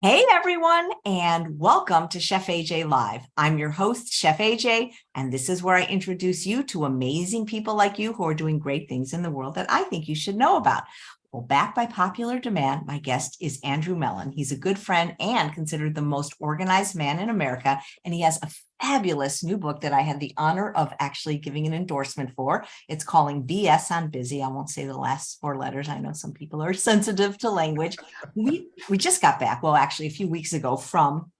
Hey everyone, and welcome to Chef AJ Live. I'm your host, Chef AJ, and this is where I introduce you to amazing people like you who are doing great things in the world that I think you should know about. Well, back by popular demand, my guest is Andrew Mellen. He's a good friend and considered the most organized man in America, and he has a fabulous new book that I had the honor of actually giving an endorsement for. It's Calling BS on Busy. I won't say the last four letters. I know some people are sensitive to language. We just got back, well, actually a few weeks ago from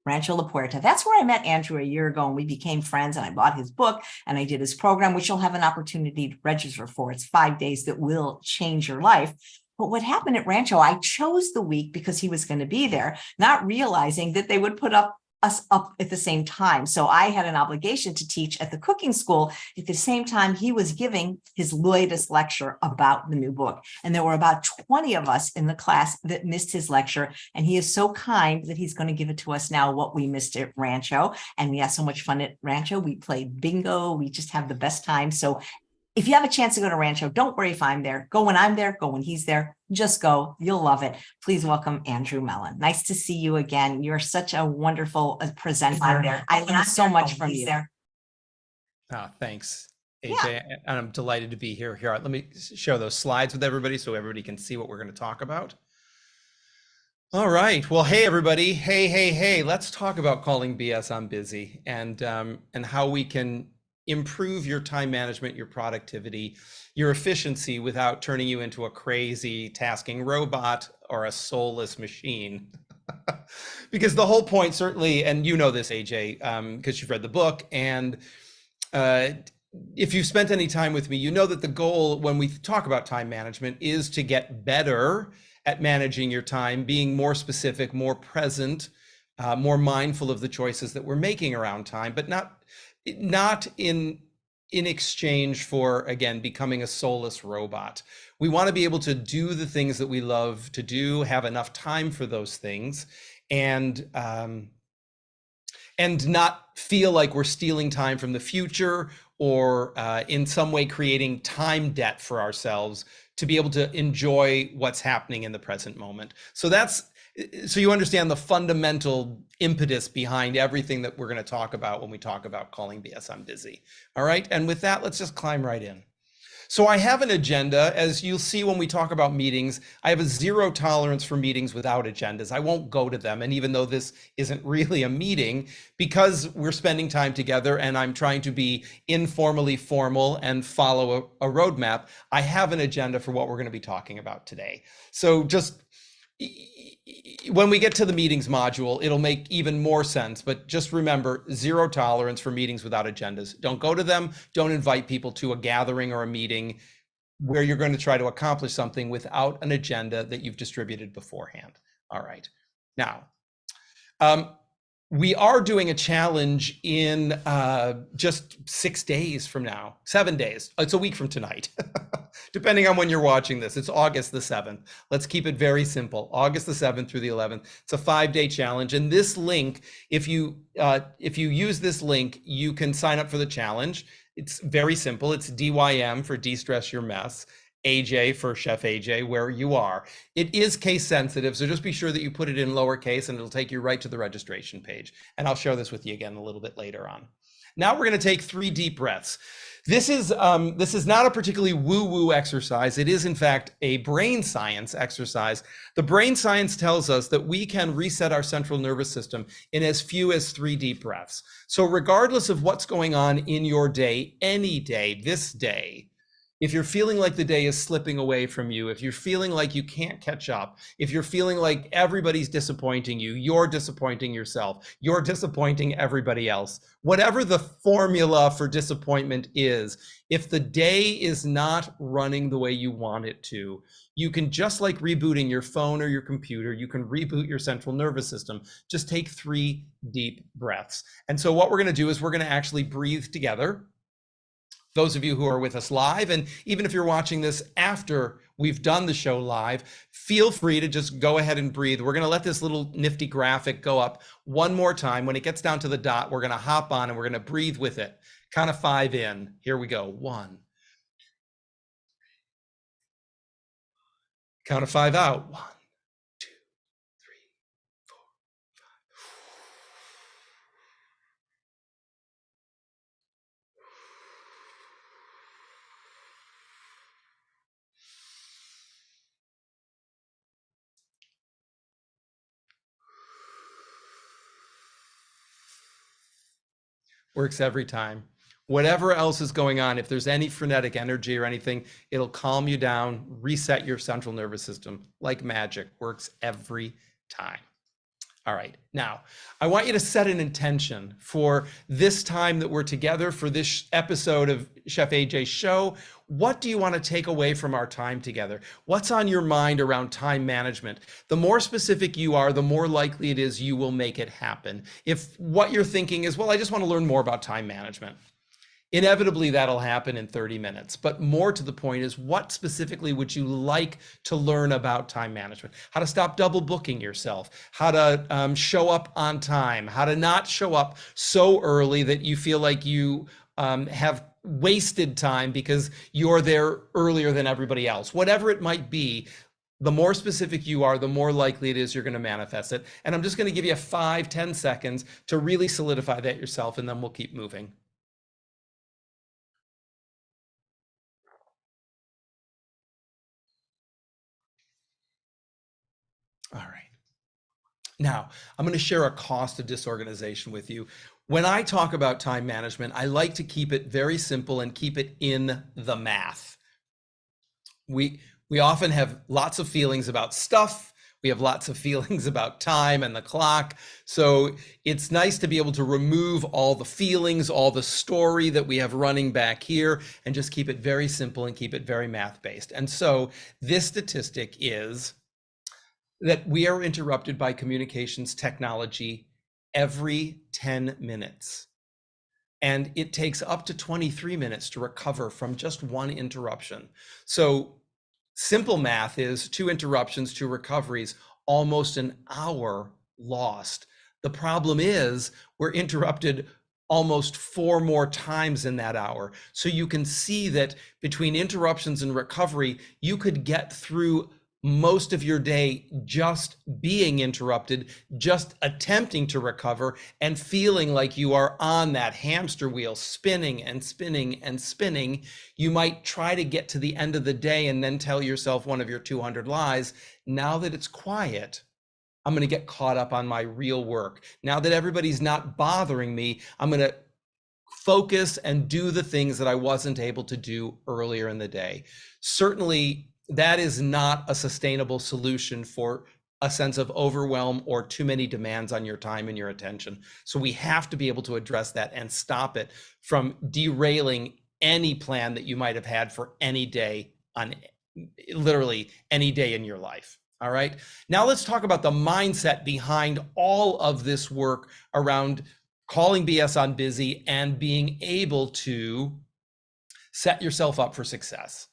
Rancho La Puerta. That's where I met Andrew a year ago, and we became friends, and I bought his book and I did his program, which you'll have an opportunity to register for. It's 5 days that will change your life. But what happened at Rancho, I chose the week because he was going to be there, not realizing that they would put us up at the same time. So I had an obligation to teach at the cooking school. At the same time, he was giving his latest lecture about the new book. And there were about 20 of us in the class that missed his lecture. And he is so kind that he's going to give it to us now, what we missed at Rancho. And we had so much fun at Rancho. We played bingo. We just have the best time. So if you have a chance to go to Rancho, don't worry if I'm there. Go when I'm there, go when he's there. Just go. You'll love it. Please welcome Andrew Mellon. Nice to see you again. You're such a wonderful presenter. I learned so much from you. Thanks, AJ. Yeah. And I'm delighted to be here. Let me share those slides with everybody so everybody can see what we're going to talk about. All right. Well, hey, everybody. Hey. Let's talk about calling BS on busy and how we can improve your time management, your productivity, your efficiency without turning you into a crazy tasking robot or a soulless machine. Because the whole point, certainly, and you know this, AJ, because you've read the book, and if you've spent any time with me, you know that the goal when we talk about time management is to get better at managing your time, being more specific, more present, more mindful of the choices that we're making around time, but not in exchange for, again, becoming a soulless robot. We want to be able to do the things that we love to do, have enough time for those things, and not feel like we're stealing time from the future or in some way creating time debt for ourselves to be able to enjoy what's happening in the present moment. So you understand the fundamental impetus behind everything that we're going to talk about when we talk about calling BS on busy. All right. And with that, let's just climb right in. So I have an agenda. As you'll see when we talk about meetings, I have a zero tolerance for meetings without agendas. I won't go to them. And even though this isn't really a meeting, because we're spending time together and I'm trying to be informally formal and follow a roadmap, I have an agenda for what we're going to be talking about today. So just when we get to the meetings module, it'll make even more sense, but just remember, zero tolerance for meetings without agendas. Don't go to them. Don't invite people to a gathering or a meeting where you're going to try to accomplish something without an agenda that you've distributed beforehand. All right. Now, we are doing a challenge in just 6 days from now, 7 days. It's a week from tonight, depending on when you're watching this. It's August the 7th. Let's keep it very simple. August the 7th through the 11th. It's a 5-day challenge. And this link, if you use this link, you can sign up for the challenge. It's very simple. It's DYM for Destress Your Mess. AJ for Chef AJ, where you are. It is case sensitive, so just be sure that you put it in lowercase and it'll take you right to the registration page. And I'll share this with you again a little bit later on. Now we're going to take 3 deep breaths. This is not a particularly woo-woo exercise. It is, in fact, a brain science exercise. The brain science tells us that we can reset our central nervous system in as few as 3 deep breaths. So regardless of what's going on in your day, any day, this day, if you're feeling like the day is slipping away from you, if you're feeling like you can't catch up, if you're feeling like everybody's disappointing you, you're disappointing yourself, you're disappointing everybody else, whatever the formula for disappointment is, if the day is not running the way you want it to, you can, just like rebooting your phone or your computer, you can reboot your central nervous system. Just take 3 deep breaths. And so what we're going to do is we're going to actually breathe together. Those of you who are with us live, and even if you're watching this after we've done the show live, feel free to just go ahead and breathe. We're going to let this little nifty graphic go up one more time. When it gets down to the dot, we're going to hop on and we're going to breathe with it. Count of 5 in. Here we go. 1. Count of 5 out. 1, 2, 3, Works every time. Whatever else is going on, if there's any frenetic energy or anything, it'll calm you down, reset your central nervous system like magic. Works every time. All right, now I want you to set an intention for this time that we're together for this episode of Chef AJ's show. What do you want to take away from our time together? What's on your mind around time management? The more specific you are, the more likely it is you will make it happen. If what you're thinking is, well, I just want to learn more about time management, inevitably that'll happen in 30 minutes. But more to the point is, what specifically would you like to learn about time management? How to stop double booking yourself, how to show up on time, how to not show up so early that you feel like you have wasted time because you're there earlier than everybody else. Whatever it might be, the more specific you are, the more likely it is you're going to manifest it. And I'm just going to give you 5-10 seconds to really solidify that yourself, and then we'll keep moving. All right. Now, I'm going to share a cost of disorganization with you. When I talk about time management, I like to keep it very simple and keep it in the math. We often have lots of feelings about stuff. We have lots of feelings about time and the clock. So it's nice to be able to remove all the feelings, all the story that we have running back here, and just keep it very simple and keep it very math-based. And so this statistic is that we are interrupted by communications technology every 10 minutes. And it takes up to 23 minutes to recover from just one interruption. So simple math is 2 interruptions, 2 recoveries, almost an hour lost. The problem is we're interrupted almost 4 more times in that hour. So you can see that between interruptions and recovery, you could get through most of your day just being interrupted, just attempting to recover and feeling like you are on that hamster wheel, spinning and spinning and spinning. You might try to get to the end of the day and then tell yourself one of your 200 lies. Now that it's quiet, I'm going to get caught up on my real work. Now that everybody's not bothering me, I'm going to focus and do the things that I wasn't able to do earlier in the day. Certainly, that is not a sustainable solution for a sense of overwhelm or too many demands on your time and your attention. So we have to be able to address that and stop it from derailing any plan that you might have had for any day, on literally any day in your life. All right. Now let's talk about the mindset behind all of this work around calling BS on busy and being able to set yourself up for success.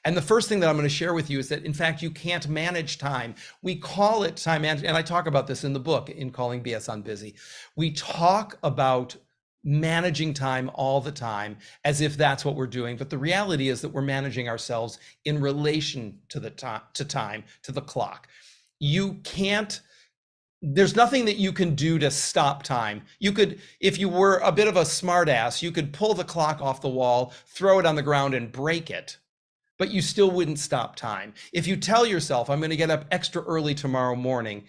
And the first thing that I'm going to share with you is that, in fact, you can't manage time. We call it time management, and I talk about this in the book, in Calling BS on Busy. We talk about managing time all the time as if that's what we're doing. But the reality is that we're managing ourselves in relation to the time, to the clock. You can't, there's nothing that you can do to stop time. You could, if you were a bit of a smart ass, you could pull the clock off the wall, throw it on the ground and break it, but you still wouldn't stop time. If you tell yourself, I'm going to get up extra early tomorrow morning,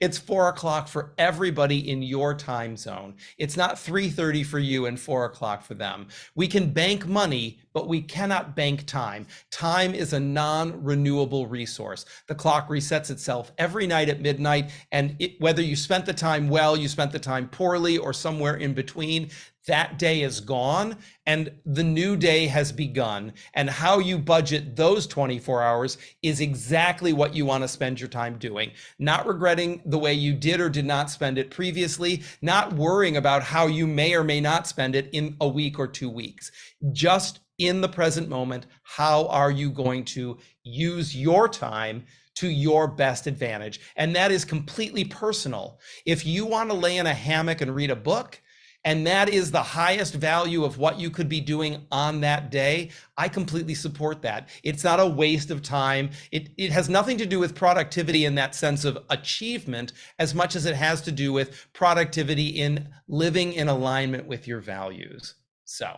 it's 4 o'clock for everybody in your time zone. It's not 3:30 for you and 4 o'clock for them. We can bank money, but we cannot bank time. Time is a non-renewable resource. The clock resets itself every night at midnight, and whether you spent the time well, you spent the time poorly, or somewhere in between, that day is gone and the new day has begun. And how you budget those 24 hours is exactly what you want to spend your time doing. Not regretting the way you did or did not spend it previously, not worrying about how you may or may not spend it in a week or 2 weeks. Just in the present moment, how are you going to use your time to your best advantage? And that is completely personal. If you want to lay in a hammock and read a book, and that is the highest value of what you could be doing on that day, I completely support that. It's not a waste of time. It has nothing to do with productivity in that sense of achievement as much as it has to do with productivity in living in alignment with your values. So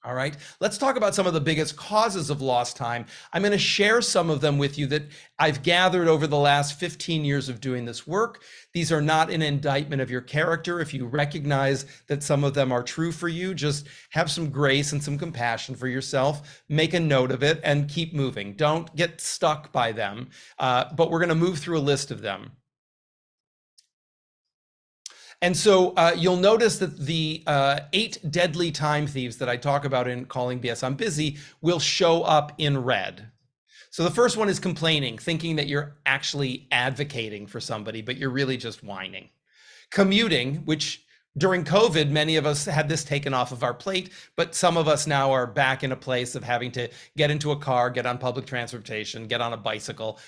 All right, let's talk about some of the biggest causes of lost time. I'm going to share some of them with you that I've gathered over the last 15 years of doing this work. These are not an indictment of your character. If you recognize that some of them are true for you, just have some grace and some compassion for yourself, make a note of it, and keep moving. Don't get stuck by them, but we're going to move through a list of them. And so you'll notice that the 8 deadly time thieves that I talk about in Calling BS I'm Busy will show up in red. So the first one is complaining, thinking that you're actually advocating for somebody, but you're really just whining. Commuting, which during COVID, many of us had this taken off of our plate, but some of us now are back in a place of having to get into a car, get on public transportation, get on a bicycle,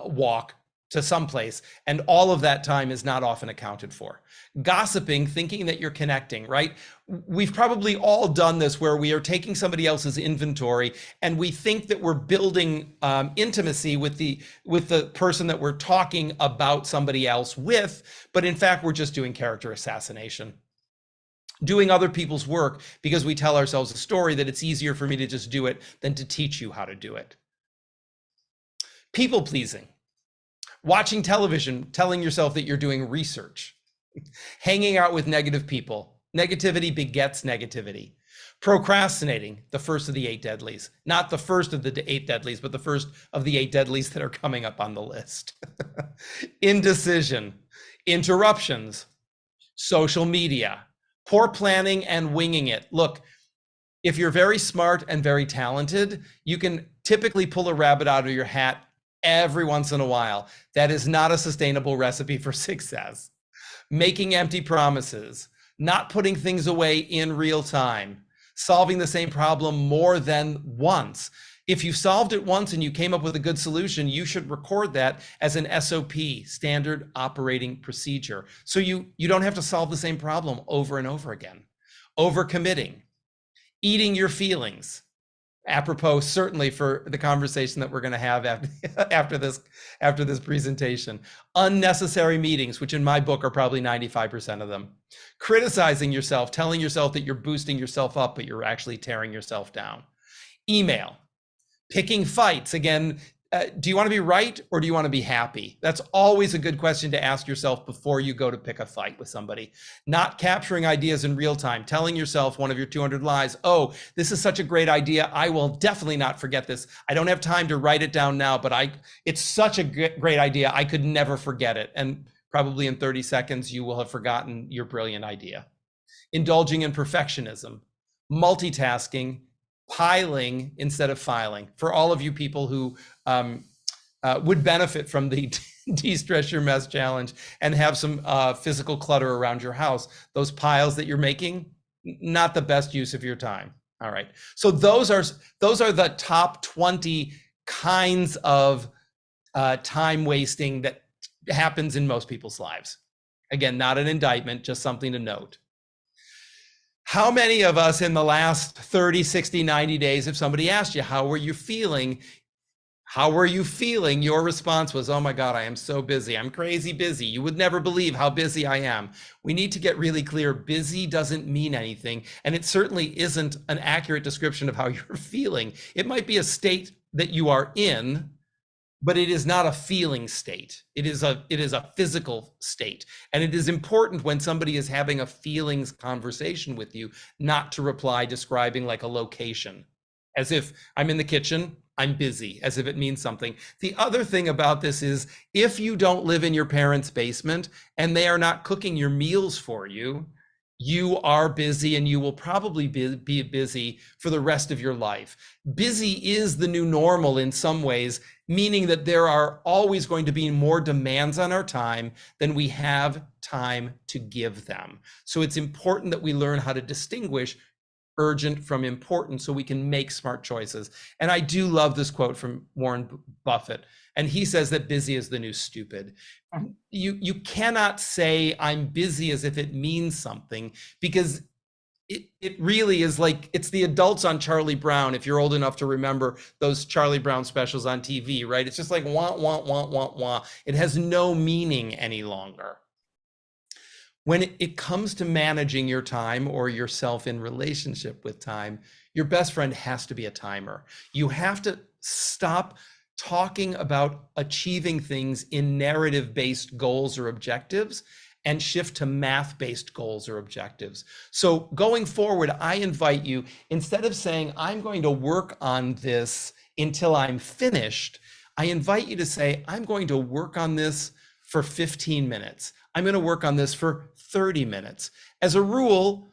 walk to someplace, and all of that time is not often accounted for. Gossiping, thinking that you're connecting, right? We've probably all done this where we are taking somebody else's inventory and we think that we're building intimacy with the person that we're talking about somebody else with, but in fact, we're just doing character assassination. Doing other people's work because we tell ourselves a story that it's easier for me to just do it than to teach you how to do it. People pleasing. Watching television, telling yourself that you're doing research, hanging out with negative people. Negativity begets negativity. Procrastinating, the first of the 8 deadlies. Not the first of the 8 deadlies, but the first of the 8 deadlies that are coming up on the list. Indecision, interruptions, social media, poor planning and winging it. Look, if you're very smart and very talented, you can typically pull a rabbit out of your hat every once in a while. That is not a sustainable recipe for success. Making empty promises, not putting things away in real time, solving the same problem more than once. If you solved it once and you came up with a good solution, you should record that as an SOP, standard operating procedure. So you don't have to solve the same problem over and over again. Overcommitting, eating your feelings. Apropos certainly for the conversation that we're going to have after this presentation. Unnecessary meetings, which in my book are probably 95% of them. Criticizing yourself, telling yourself that you're boosting yourself up, but you're actually tearing yourself down. Email, picking fights. Again, do you want to be right or do you want to be happy? That's always a good question to ask yourself before you go to pick a fight with somebody. Not capturing ideas in real time, telling yourself one of your 200 lies. Oh, this is such a great idea. I will definitely not forget this. I don't have time to write it down now, but it's such a great idea. I could never forget it. And probably in 30 seconds, you will have forgotten your brilliant idea. Indulging in perfectionism, multitasking, piling instead of filing. For all of you people who would benefit from the De-Stress Your Mess Challenge and have some physical clutter around your house, those piles that you're making, not the best use of your time. All right. So those are the top 20 kinds of time wasting that happens in most people's lives. Again, not an indictment, just something to note. How many of us in the last 30, 60, 90 days, if somebody asked you, how were you feeling? How were you feeling? Your response was, oh my God, I am so busy. I'm crazy busy. You would never believe how busy I am. We need to get really clear. Busy doesn't mean anything. And it certainly isn't an accurate description of how you're feeling. It might be a state that you are in, but it is not a feeling state. It is a physical state. And it is important when somebody is having a feelings conversation with you, not to reply describing like a location, as if I'm in the kitchen, I'm busy, as if it means something. The other thing about this is if you don't live in your parents' basement and they are not cooking your meals for you, you are busy and you will probably be busy for the rest of your life. Busy is the new normal in some ways, meaning that there are always going to be more demands on our time than we have time to give them. So it's important that we learn how to distinguish urgent from important so we can make smart choices. And I do love this quote from Warren Buffett. And he says that busy is the new stupid. You cannot say I'm busy as if it means something, because it really is like, it's the adults on Charlie Brown, if you're old enough to remember those Charlie Brown specials on TV, right? It's just like wah, wah, wah, wah, wah. It has no meaning any longer. When it comes to managing your time or yourself in relationship with time, your best friend has to be a timer. You have to stop talking about achieving things in narrative-based goals or objectives and shift to math-based goals or objectives. So going forward, I invite you, instead of saying, I'm going to work on this until I'm finished, I invite you to say, I'm going to work on this for 15 minutes. I'm going to work on this for 30 minutes. As a rule,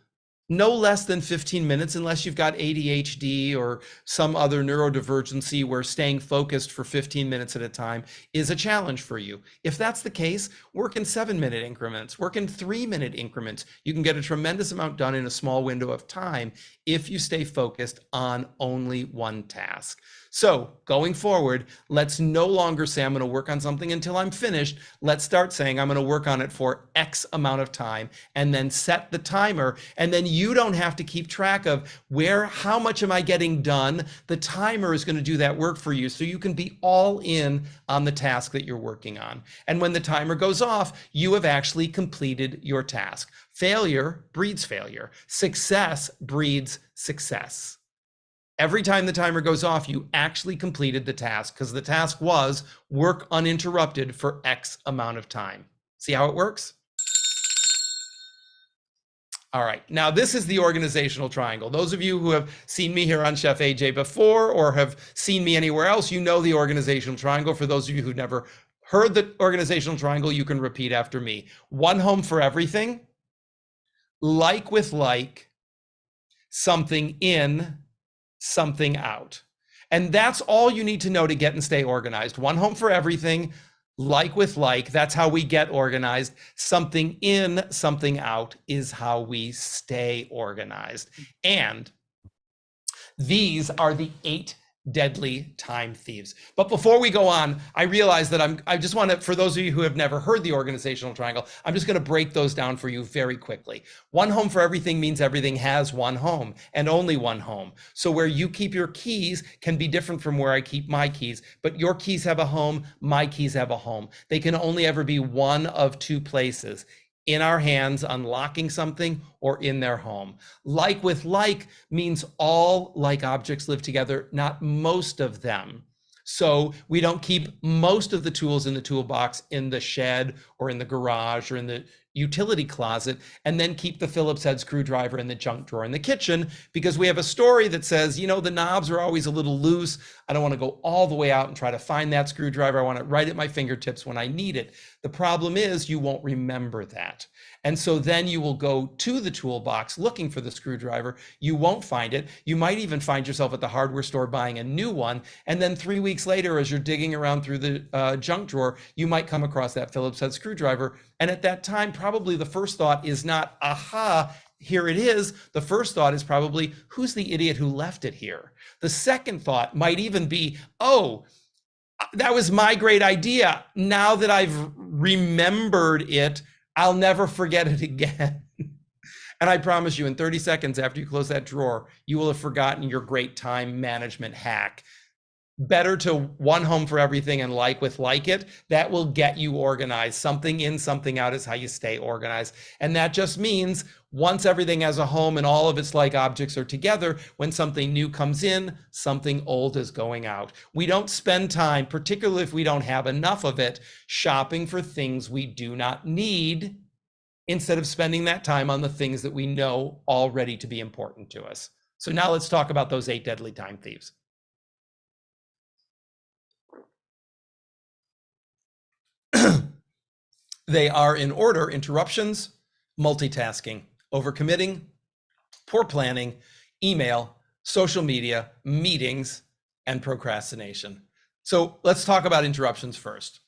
no less than 15 minutes, unless you've got ADHD or some other neurodivergency where staying focused for 15 minutes at a time is a challenge for you. If that's the case, work in 7-minute increments, work in 3-minute increments. You can get a tremendous amount done in a small window of time if you stay focused on only one task. So going forward, let's no longer say I'm going to work on something until I'm finished. Let's start saying I'm going to work on it for X amount of time, and then set the timer. And then you don't have to keep track of how much am I getting done? The timer is going to do that work for you, so you can be all in on the task that you're working on. And when the timer goes off, you have actually completed your task. Failure breeds failure. Success breeds success. Every time the timer goes off, you actually completed the task, because the task was work uninterrupted for X amount of time. See how it works? All right, now this is the organizational triangle. Those of you who have seen me here on Chef AJ before or have seen me anywhere else, you know the organizational triangle. For those of you who've never heard the organizational triangle, you can repeat after me. One home for everything, like with like, something in, something out. And that's all you need to know to get and stay organized. One home for everything, like with like, that's how we get organized. Something in, something out is how we stay organized. And these are the 8 deadly time thieves. But before we go on, I realize that I just want to, for those of you who have never heard the organizational triangle, I'm just going to break those down for you very quickly. One home for everything means everything has one home and only one home. So where you keep your keys can be different from where I keep my keys, but your keys have a home, my keys have a home. They can only ever be one of 2 places: in our hands unlocking something, or in their home. Like with like means all like objects live together, not most of them. So we don't keep most of the tools in the toolbox in the shed or in the garage or in the utility closet, and then keep the Phillips head screwdriver in the junk drawer in the kitchen, because we have a story that says, you know, the knobs are always a little loose. I don't want to go all the way out and try to find that screwdriver. I want it right at my fingertips when I need it. The problem is you won't remember that. And so then you will go to the toolbox looking for the screwdriver. You won't find it. You might even find yourself at the hardware store buying a new one. And then 3 weeks later, as you're digging around through the junk drawer, you might come across that Phillips head screwdriver. And at that time, probably the first thought is not, aha, here it is. The first thought is probably, who's the idiot who left it here? The second thought might even be, oh, that was my great idea. Now that I've remembered it, I'll never forget it again. And I promise you, in 30 seconds after you close that drawer, you will have forgotten your great time management hack. Better to one home for everything and like with like it. That will get you organized. Something in, something out is how you stay organized. And that just means once everything has a home and all of its like objects are together, when something new comes in, something old is going out. We don't spend time, particularly if we don't have enough of it, shopping for things we do not need, instead of spending that time on the things that we know already to be important to us. So now let's talk about those 8 deadly time thieves. They are in order: interruptions, multitasking, overcommitting, poor planning, email, social media, meetings, and procrastination. So let's talk about interruptions first.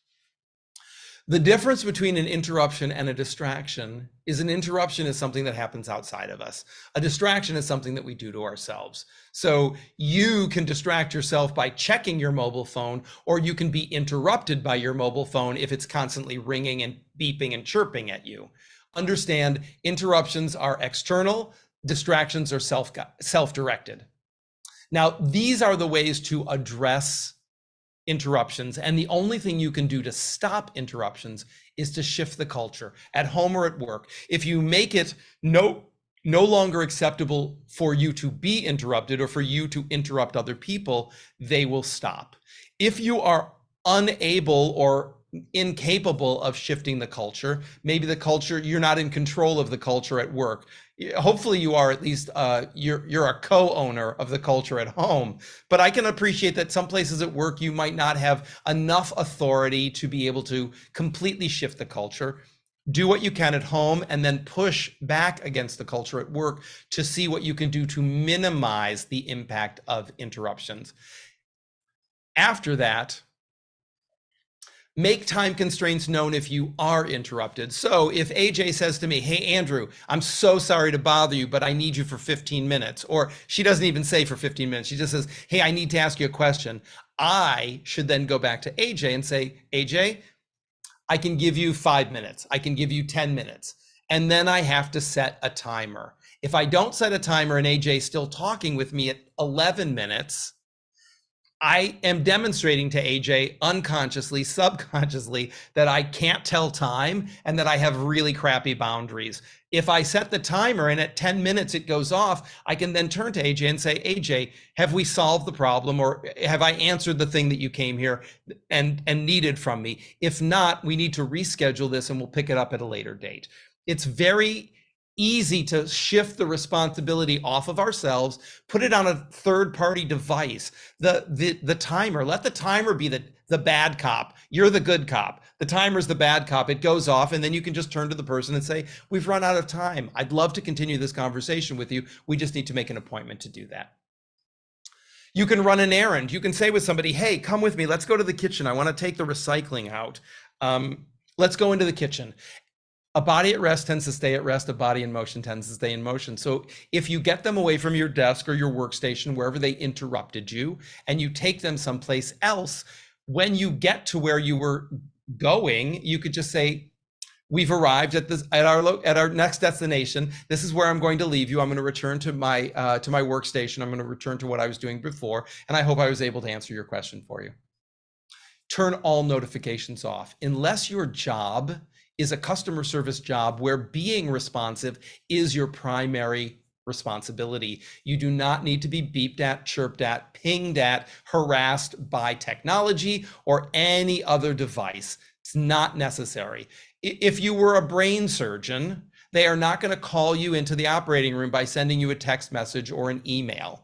The difference between an interruption and a distraction is an interruption is something that happens outside of us. A distraction is something that we do to ourselves. So you can distract yourself by checking your mobile phone, or you can be interrupted by your mobile phone if it's constantly ringing and beeping and chirping at you. Understand, interruptions are external, distractions are self-directed. Now, these are the ways to address interruptions, and the only thing you can do to stop interruptions is to shift the culture at home or at work. If you make it no no longer acceptable for you to be interrupted or for you to interrupt other people, they will stop. If you are unable or incapable of shifting the culture, maybe the culture, you're not in control of the culture at work. Hopefully you are, at least you're a co-owner of the culture at home. But I can appreciate that some places at work you might not have enough authority to be able to completely shift the culture. Do what you can at home and then push back against the culture at work to see what you can do to minimize the impact of interruptions. After that, make time constraints known if you are interrupted. So if AJ says to me, hey, Andrew, I'm so sorry to bother you, but I need you for 15 minutes. Or she doesn't even say for 15 minutes. She just says, hey, I need to ask you a question. I should then go back to AJ and say, AJ, I can give you 5 minutes. I can give you 10 minutes. And then I have to set a timer. If I don't set a timer and AJ is still talking with me at 11 minutes, I am demonstrating to AJ unconsciously, subconsciously, that I can't tell time and that I have really crappy boundaries. If I set the timer and at 10 minutes it goes off, I can then turn to AJ and say, AJ, have we solved the problem, or have I answered the thing that you came here and needed from me? If not, we need to reschedule this and we'll pick it up at a later date. It's very easy to shift the responsibility off of ourselves, put it on a third-party device. The timer, let the timer be the bad cop. You're the good cop. The timer's the bad cop. It goes off, and then you can just turn to the person and say, we've run out of time. I'd love to continue this conversation with you. We just need to make an appointment to do that. You can run an errand. You can say with somebody, hey, come with me. Let's go to the kitchen. I want to take the recycling out. Let's go into the kitchen. A body at rest tends to stay at rest. A body in motion tends to stay in motion. So if you get them away from your desk or your workstation, wherever they interrupted you, and you take them someplace else, when you get to where you were going, you could just say, we've arrived at our next destination. This is where I'm going to leave you. I'm going to return to my workstation. I'm going to return to what I was doing before. And I hope I was able to answer your question for you. Turn all notifications off. Unless your job is a customer service job where being responsive is your primary responsibility, you do not need to be beeped at, chirped at, pinged at, harassed by technology or any other device. It's not necessary. If you were a brain surgeon, they are not going to call you into the operating room by sending you a text message or an email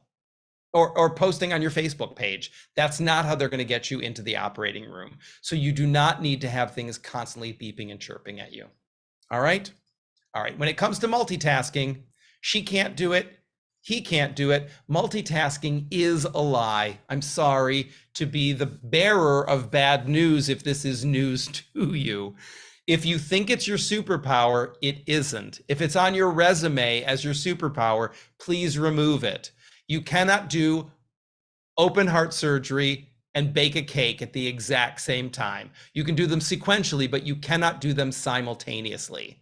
or posting on your Facebook page. That's not how they're going to get you into the operating room. So you do not need to have things constantly beeping and chirping at you. All right? All right. When it comes to multitasking, she can't do it. He can't do it. Multitasking is a lie. I'm sorry to be the bearer of bad news if this is news to you. If you think it's your superpower, it isn't. If it's on your resume as your superpower, please remove it. You cannot do open heart surgery and bake a cake at the exact same time. You can do them sequentially, but you cannot do them simultaneously.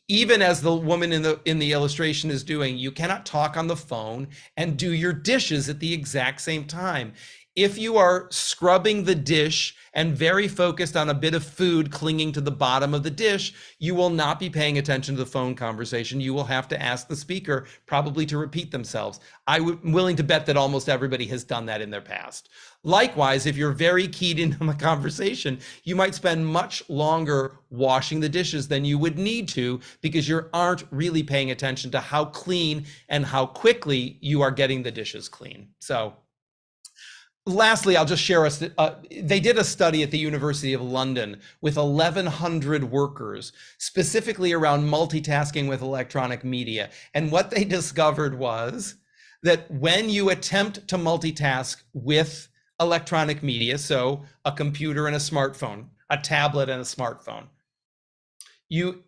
Even as the woman in the illustration is doing, you cannot talk on the phone and do your dishes at the exact same time. If you are scrubbing the dish and very focused on a bit of food clinging to the bottom of the dish, you will not be paying attention to the phone conversation. You will have to ask the speaker probably to repeat themselves. I'm willing to bet that almost everybody has done that in their past. Likewise, if you're very keyed into the conversation, you might spend much longer washing the dishes than you would need to because you aren't really paying attention to how clean and how quickly you are getting the dishes clean. So lastly, I'll just share they did a study at the University of London with 1,100 workers, specifically around multitasking with electronic media. And what they discovered was that when you attempt to multitask with electronic media, so a computer and a smartphone, a tablet and a smartphone, you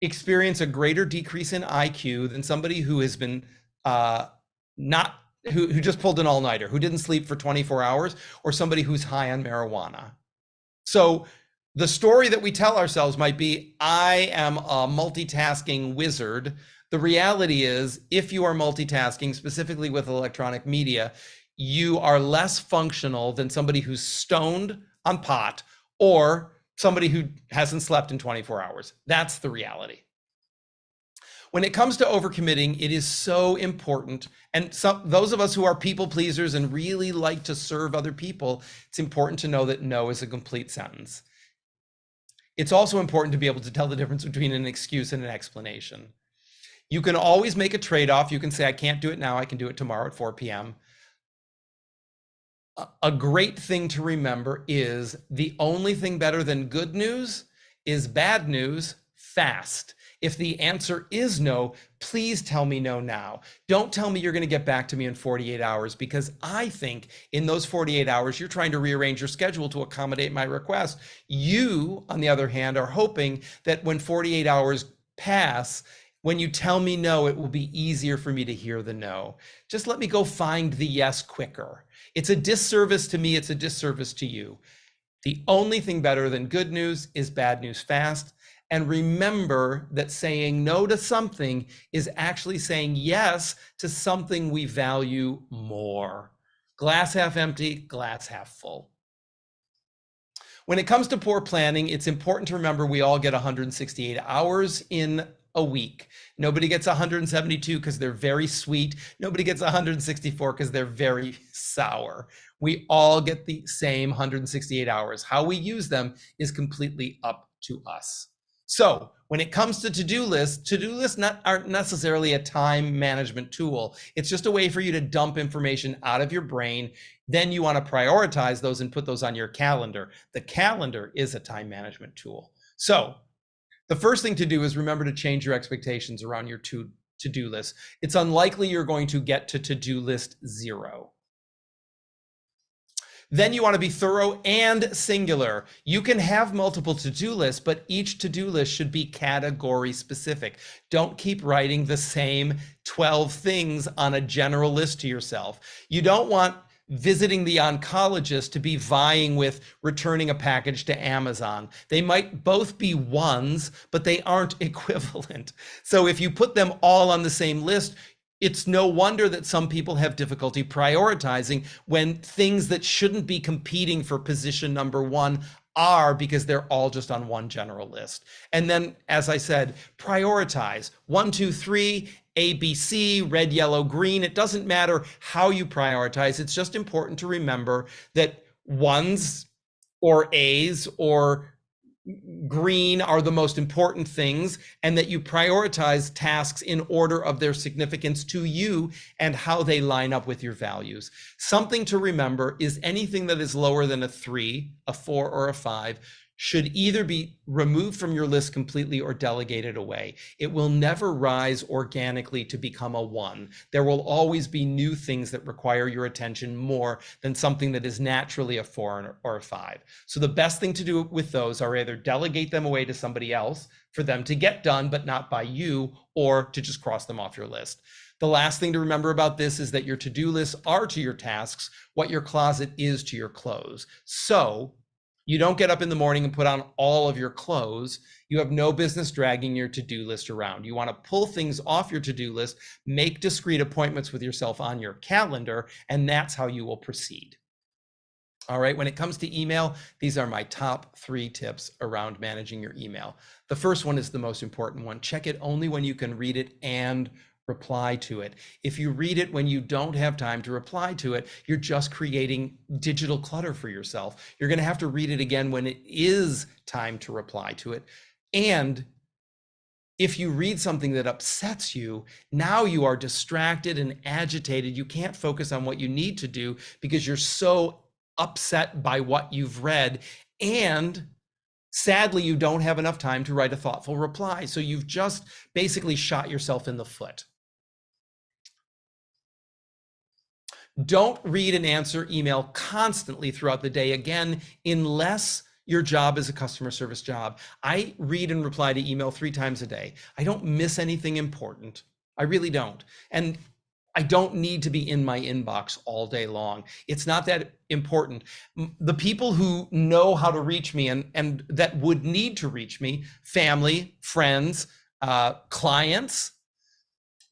experience a greater decrease in IQ than somebody who has been who just pulled an all-nighter, who didn't sleep for 24 hours, or somebody who's high on marijuana. So the story that we tell ourselves might be, I am a multitasking wizard. The reality is, if you are multitasking, specifically with electronic media, you are less functional than somebody who's stoned on pot or somebody who hasn't slept in 24 hours. That's the reality. when it comes to overcommitting, it is so important. And those of us who are people pleasers and really like to serve other people, it's important to know that no is a complete sentence. It's also important to be able to tell the difference between an excuse and an explanation. You can always make a trade-off. You can say, I can't do it now. I can do it tomorrow at 4 p.m. A great thing to remember is the only thing better than good news is bad news fast. If the answer is no, please tell me no now. Don't tell me you're going to get back to me in 48 hours, because I think in those 48 hours, you're trying to rearrange your schedule to accommodate my request. You, on the other hand, are hoping that when 48 hours pass, when you tell me no, it will be easier for me to hear the no. Just let me go find the yes quicker. It's a disservice to me. It's a disservice to you. The only thing better than good news is bad news fast. And remember that saying no to something is actually saying yes to something we value more. Glass half empty, glass half full. When it comes to poor planning, it's important to remember we all get 168 hours in a week. Nobody gets 172 because they're very sweet. Nobody gets 164 because they're very sour. We all get the same 168 hours. How we use them is completely up to us. So when it comes to to-do lists aren't necessarily a time management tool. It's just a way for you to dump information out of your brain. Then you want to prioritize those and put those on your calendar. The calendar is a time management tool. So the first thing to do is remember to change your expectations around your to-do list. It's unlikely you're going to get to to-do list 0. Then you want to be thorough and singular. You can have multiple to-do lists, but each to-do list should be category specific. Don't keep writing the same 12 things on a general list to yourself. You don't want visiting the oncologist to be vying with returning a package to Amazon. They might both be ones, but they aren't equivalent. So if you put them all on the same list, it's no wonder that some people have difficulty prioritizing when things that shouldn't be competing for position number 1 are, because they're all just on one general list. And then, as I said, prioritize 1, 2, 3, A, B, C, red, yellow, green. It doesn't matter how you prioritize. It's just important to remember that ones or A's or green are the most important things, and that you prioritize tasks in order of their significance to you and how they line up with your values. Something to remember is anything that is lower than a 3, a 4, or a 5 should either be removed from your list completely or delegated away. It will never rise organically to become a 1. There will always be new things that require your attention more than something that is naturally a 4 or a 5. So the best thing to do with those are either delegate them away to somebody else for them to get done, but not by you, or to just cross them off your list. The last thing to remember about this is that your to-do lists are to your tasks what your closet is to your clothes. So you don't get up in the morning and put on all of your clothes. You have no business dragging your to-do list around. You want to pull things off your to-do list, make discrete appointments with yourself on your calendar, and that's how you will proceed. All right, when it comes to email, these are my top 3 tips around managing your email. The first one is the most important one. Check it only when you can read it and reply to it. If you read it when you don't have time to reply to it, you're just creating digital clutter for yourself. You're going to have to read it again when it is time to reply to it. And if you read something that upsets you, now you are distracted and agitated. You can't focus on what you need to do because you're so upset by what you've read. And sadly, you don't have enough time to write a thoughtful reply. So you've just basically shot yourself in the foot. Don't read and answer email constantly throughout the day, again, unless your job is a customer service job. I read and reply to email 3 times a day. I don't miss anything important. I really don't. And I don't need to be in my inbox all day long. It's not that important. The people who know how to reach me and that would need to reach me, family, friends, clients,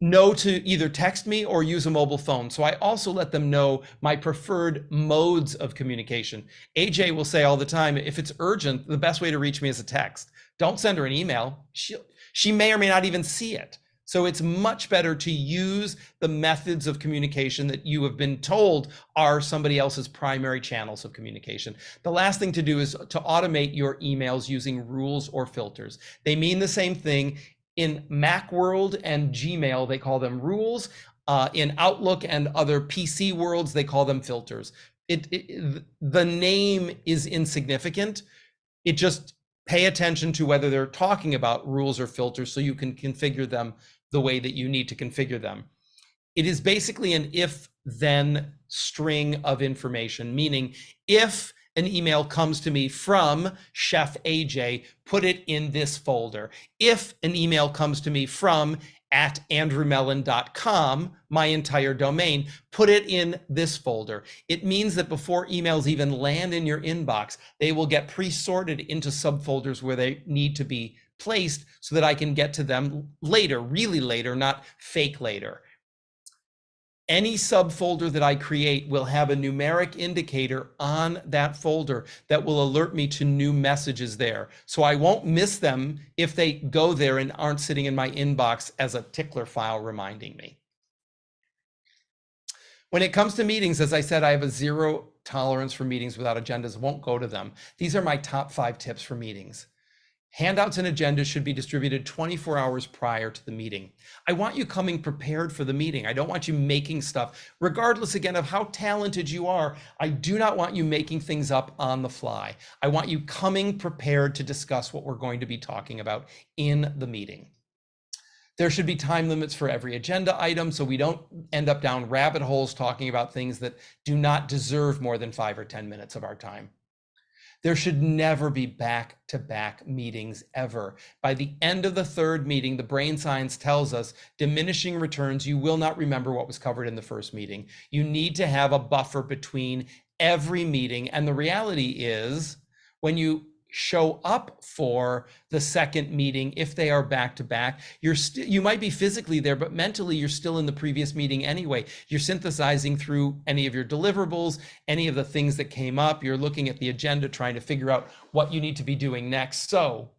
know to either text me or use a mobile phone. So I also let them know my preferred modes of communication. AJ will say all the time, if it's urgent, the best way to reach me is a text. Don't send her an email. She may or may not even see it. So it's much better to use the methods of communication that you have been told are somebody else's primary channels of communication. The last thing to do is to automate your emails using rules or filters. They mean the same thing. In Mac world and Gmail, they call them rules. In Outlook and other PC worlds, they call them filters. The name is insignificant. It just pay attention to whether they're talking about rules or filters so you can configure them the way that you need to configure them. It is basically an if-then string of information, meaning if an email comes to me from Chef AJ, put it in this folder. If an email comes to me from @andrewmellen.com, my entire domain, put it in this folder. It means that before emails even land in your inbox, they will get pre-sorted into subfolders where they need to be placed so that I can get to them later, really later, not fake later. Any subfolder that I create will have a numeric indicator on that folder that will alert me to new messages there. So I won't miss them if they go there and aren't sitting in my inbox as a tickler file reminding me. When it comes to meetings, as I said, I have a zero tolerance for meetings without agendas, won't go to them. These are my top 5 tips for meetings. Handouts and agendas should be distributed 24 hours prior to the meeting. I want you coming prepared for the meeting. I don't want you making stuff, regardless again of how talented you are. I do not want you making things up on the fly. I want you coming prepared to discuss what we're going to be talking about in the meeting. There should be time limits for every agenda item so we don't end up down rabbit holes talking about things that do not deserve more than 5 or 10 minutes of our time. There should never be back-to-back meetings ever. By the end of the 3rd meeting, the brain science tells us diminishing returns, you will not remember what was covered in the first meeting. You need to have a buffer between every meeting. And the reality is when you show up for the 2nd meeting, if they are back-to-back, you might be physically there, but mentally you're still in the previous meeting anyway. You're synthesizing through any of your deliverables, any of the things that came up. You're looking at the agenda, trying to figure out what you need to be doing next. So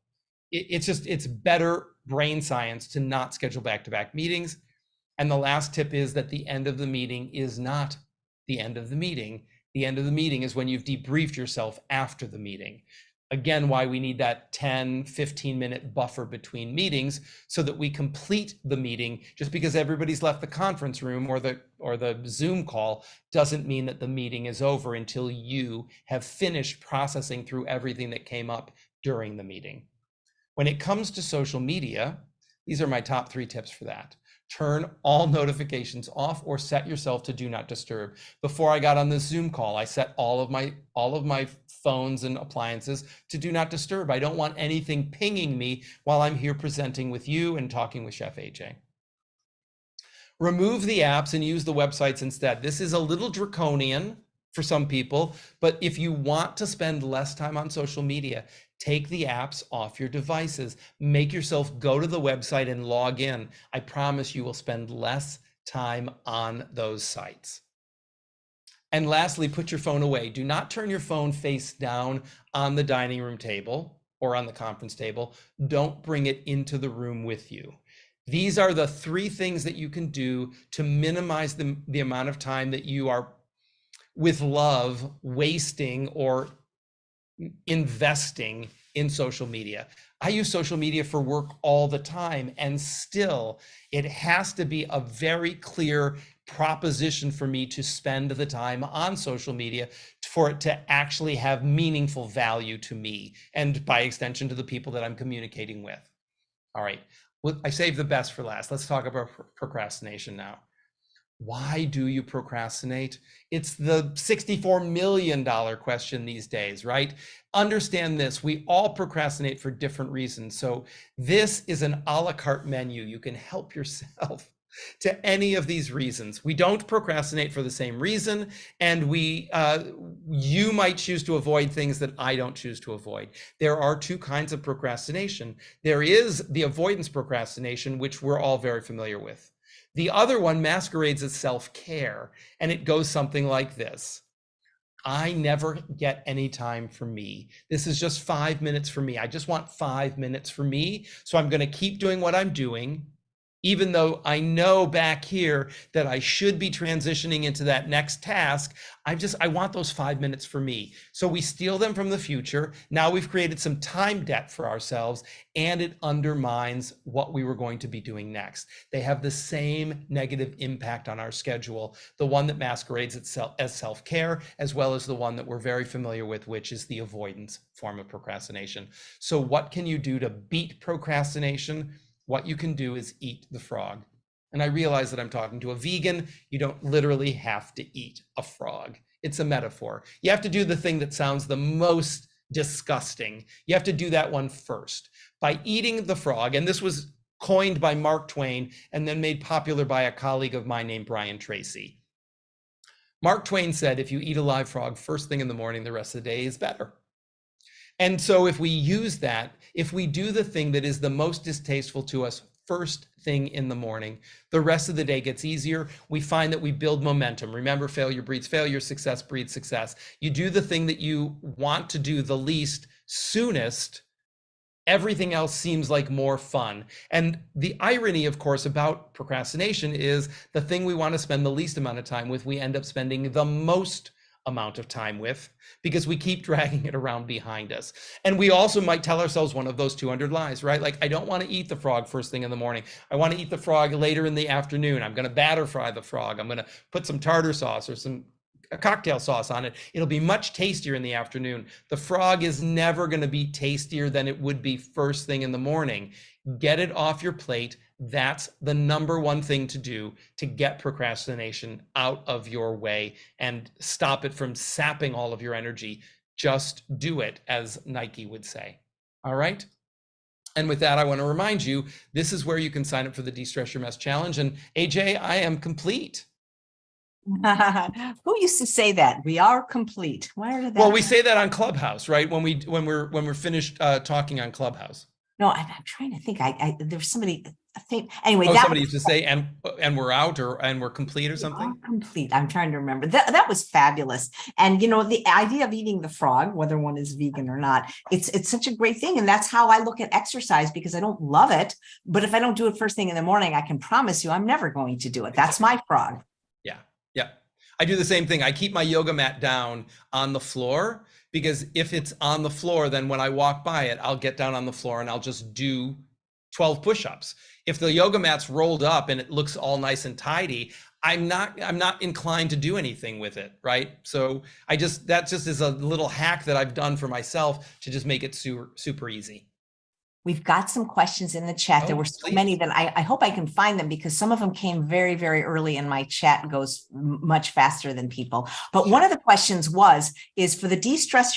it's better brain science to not schedule back-to-back meetings. And the last tip is that the end of the meeting is not the end of the meeting. The end of the meeting is when you've debriefed yourself after the meeting. Again, why we need that 10, 15-minute buffer between meetings so that we complete the meeting. Just because everybody's left the conference room or the Zoom call doesn't mean that the meeting is over until you have finished processing through everything that came up during the meeting. When it comes to social media, these are my top 3 tips for that. Turn all notifications off or set yourself to do not disturb. Before I got on this Zoom call, I set all of my phones and appliances to do not disturb. I don't want anything pinging me while I'm here presenting with you and talking with Chef AJ. Remove the apps and use the websites instead. This is a little draconian for some people, but if you want to spend less time on social media, take the apps off your devices. Make yourself go to the website and log in. I promise you will spend less time on those sites. And lastly, put your phone away. Do not turn your phone face down on the dining room table or on the conference table. Don't bring it into the room with you. These are the 3 things that you can do to minimize the amount of time that you are, with love, wasting or investing in social media. I use social media for work all the time, and still it has to be a very clear proposition for me to spend the time on social media for it to actually have meaningful value to me and by extension to the people that I'm communicating with. All right, well, I saved the best for last. Let's talk about procrastination now. Why do you procrastinate? It's the $64 million question these days, right? Understand this, we all procrastinate for different reasons. So this is an a la carte menu. You can help yourself to any of these reasons. We don't procrastinate for the same reason, and you might choose to avoid things that I don't choose to avoid. There are 2 kinds of procrastination. There is the avoidance procrastination, which we're all very familiar with. The other one masquerades as self-care, and it goes something like this. I never get any time for me. This is just 5 minutes for me. I just want 5 minutes for me. So I'm going to keep doing what I'm doing, even though I know back here that I should be transitioning into that next task. I want those 5 minutes for me. So we steal them from the future. Now we've created some time debt for ourselves, and it undermines what we were going to be doing next. They have the same negative impact on our schedule, the one that masquerades itself as self-care, as well as the one that we're very familiar with, which is the avoidance form of procrastination. So what can you do to beat procrastination? What you can do is eat the frog. And I realize that I'm talking to a vegan. You don't literally have to eat a frog. It's a metaphor. You have to do the thing that sounds the most disgusting. You have to do that one first. By eating the frog, and this was coined by Mark Twain and then made popular by a colleague of mine named Brian Tracy. Mark Twain said, if you eat a live frog first thing in the morning, the rest of the day is better. And so if we use that, if we do the thing that is the most distasteful to us first thing in the morning, the rest of the day gets easier. We find that we build momentum. Remember, failure breeds failure, success breeds success. You do the thing that you want to do the least soonest, everything else seems like more fun. And the irony, of course, about procrastination is the thing we want to spend the least amount of time with, we end up spending the most amount of time with, because we keep dragging it around behind us. And we also might tell ourselves one of those 200 lies, right? Like, I don't want to eat the frog first thing in the morning. I want to eat the frog later in the afternoon. I'm going to batter fry the frog. I'm going to put some tartar sauce or a cocktail sauce on it. It'll be much tastier in the afternoon. The frog is never going to be tastier than it would be first thing in the morning. Get it off your plate. That's the number one thing to do to get procrastination out of your way and stop it from sapping all of your energy. Just do it, as Nike would say. All right. And with that, I want to remind you, this is where you can sign up for the De-Stress Your Mess Challenge. And AJ, I am complete. Who used to say that? We are complete. Where did that? Well, we say that on Clubhouse, right? When we're finished talking on Clubhouse. No, I'm trying to think. There's somebody. I think anyway. Somebody used to say, and we're out, and we're complete, or something. Complete. I'm trying to remember. That was fabulous. And the idea of eating the frog, whether one is vegan or not, it's such a great thing. And that's how I look at exercise, because I don't love it, but if I don't do it first thing in the morning, I can promise you I'm never going to do it. That's my frog. Yeah. I do the same thing. I keep my yoga mat down on the floor, because if it's on the floor, then when I walk by it, I'll get down on the floor and I'll just do 12 push-ups. If the yoga mat's rolled up and it looks all nice and tidy, I'm not inclined to do anything with it, right? So that just is a little hack that I've done for myself to just make it super easy. We've got some questions in the chat. There were so many that I hope I can find them, because some of them came very, very early, and my chat goes much faster than people. But one of the questions is for the De-Stress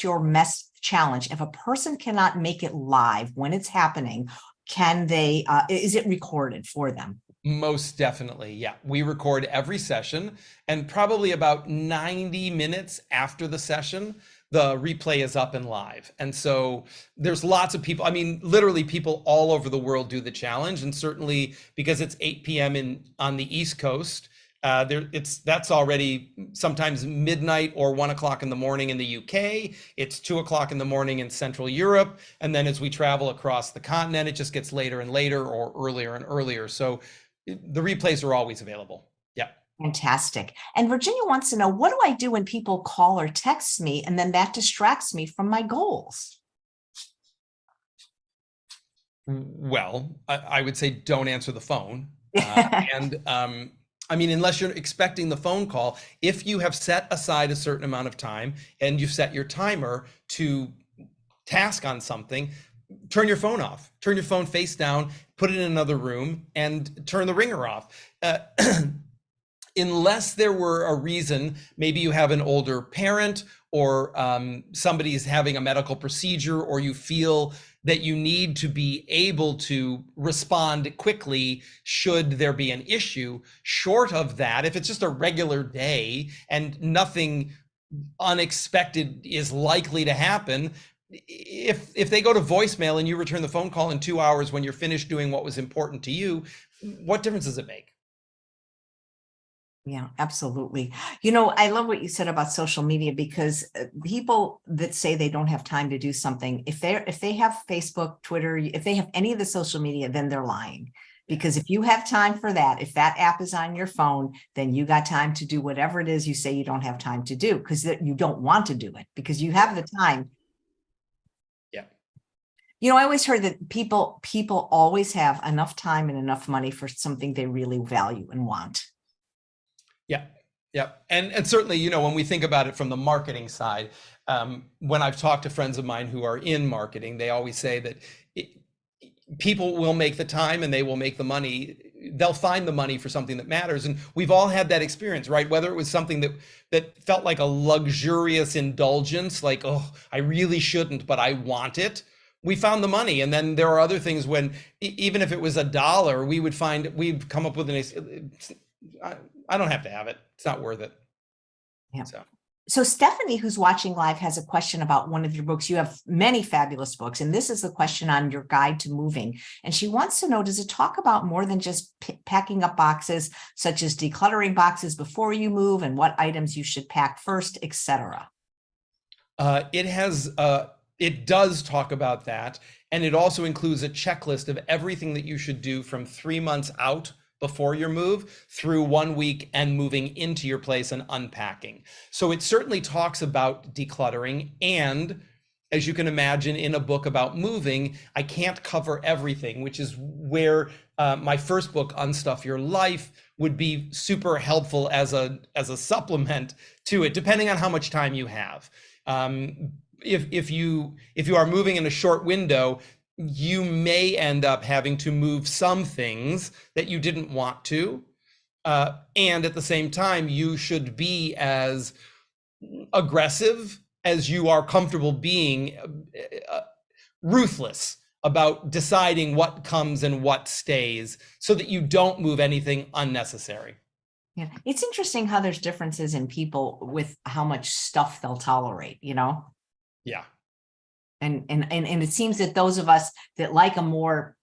Your Mess Challenge. If a person cannot make it live when it's happening, can they, is it recorded for them? Most definitely. Yeah. We record every session, and probably about 90 minutes after the session, the replay is up and live. And so there's lots of people, I mean, literally people all over the world do the challenge. And certainly because it's 8 p.m. on the East Coast, that's already sometimes midnight or 1 o'clock in the morning in the UK. It's 2 o'clock in the morning in Central Europe. And then as we travel across the continent, it just gets later and later, or earlier and earlier. So the replays are always available. Yeah. Fantastic. And Virginia wants to know, what do I do when people call or text me and then that distracts me from my goals? Well, I would say don't answer the phone. I mean, unless you're expecting the phone call, if you have set aside a certain amount of time and you've set your timer to task on something, turn your phone off, turn your phone face down, put it in another room, and turn the ringer off. Unless there were a reason, maybe you have an older parent, or somebody's having a medical procedure, or you feel that you need to be able to respond quickly should there be an issue. Short of that, if it's just a regular day and nothing unexpected is likely to happen, if they go to voicemail and you return the phone call in 2 hours when you're finished doing what was important to you, what difference does it make? Yeah, absolutely. I love what you said about social media because people that say they don't have time to do something, if they have Facebook, Twitter, if they have any of the social media, then they're lying. Yeah. Because if you have time for that, if that app is on your phone, then you got time to do whatever it is you say you don't have time to do because you don't want to do it because you have the time. Yeah. I always heard that people always have enough time and enough money for something they really value and want. Yeah. Yeah. And certainly, when we think about it from the marketing side, when I've talked to friends of mine who are in marketing, they always say that people will make the time and they will make the money. They'll find the money for something that matters. And we've all had that experience, right? Whether it was something that felt like a luxurious indulgence, like, oh, I really shouldn't, but I want it. We found the money. And then there are other things when, even if it was $1, we'd come up with I don't have to have it. It's not worth it. Yeah. So. So Stephanie, who's watching live, has a question about one of your books. You have many fabulous books, and this is the question on your guide to moving. And she wants to know, does it talk about more than just packing up boxes, such as decluttering boxes before you move and what items you should pack first, etc.? It does talk about that. And it also includes a checklist of everything that you should do from 3 months out before your move through 1 week and moving into your place and unpacking. So it certainly talks about decluttering. And as you can imagine, in a book about moving, I can't cover everything, which is where my first book, Unstuff Your Life, would be super helpful as a supplement to it, depending on how much time you have. If you are moving in a short window, you may end up having to move some things that you didn't want to. And at the same time, you should be as aggressive as you are comfortable being, ruthless about deciding what comes and what stays so that you don't move anything unnecessary. Yeah, it's interesting how there's differences in people with how much stuff they'll tolerate, Yeah. And it seems that those of us that like a more,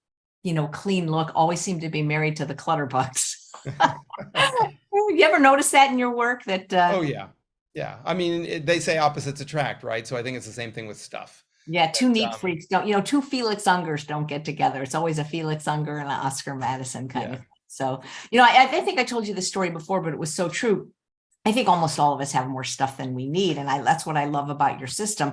clean look always seem to be married to the clutter bugs. You ever notice that in your work that Oh yeah. Yeah. I mean, they say opposites attract, right? So I think it's the same thing with stuff. yeah, two neat freaks don't, two Felix Ungers don't get together. It's always a Felix Unger and an Oscar Madison kind of thing. So, I think I told you the story before, but it was so true. I think almost all of us have more stuff than we need. And that's what I love about your system.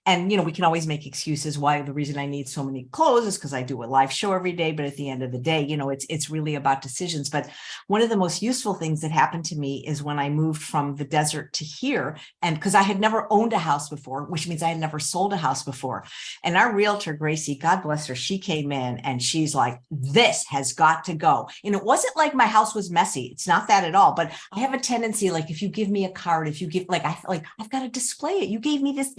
And, we can always make excuses why the reason I need so many clothes is because I do a live show every day. But at the end of the day, it's really about decisions. But one of the most useful things that happened to me is when I moved from the desert to here. And because I had never owned a house before, which means I had never sold a house before. And our realtor, Gracie, God bless her, she came in and she's like, this has got to go. And it wasn't like my house was messy. It's not that at all. But I have a tendency, like, if you give me a card, if you give, I've got to display it. You gave me this,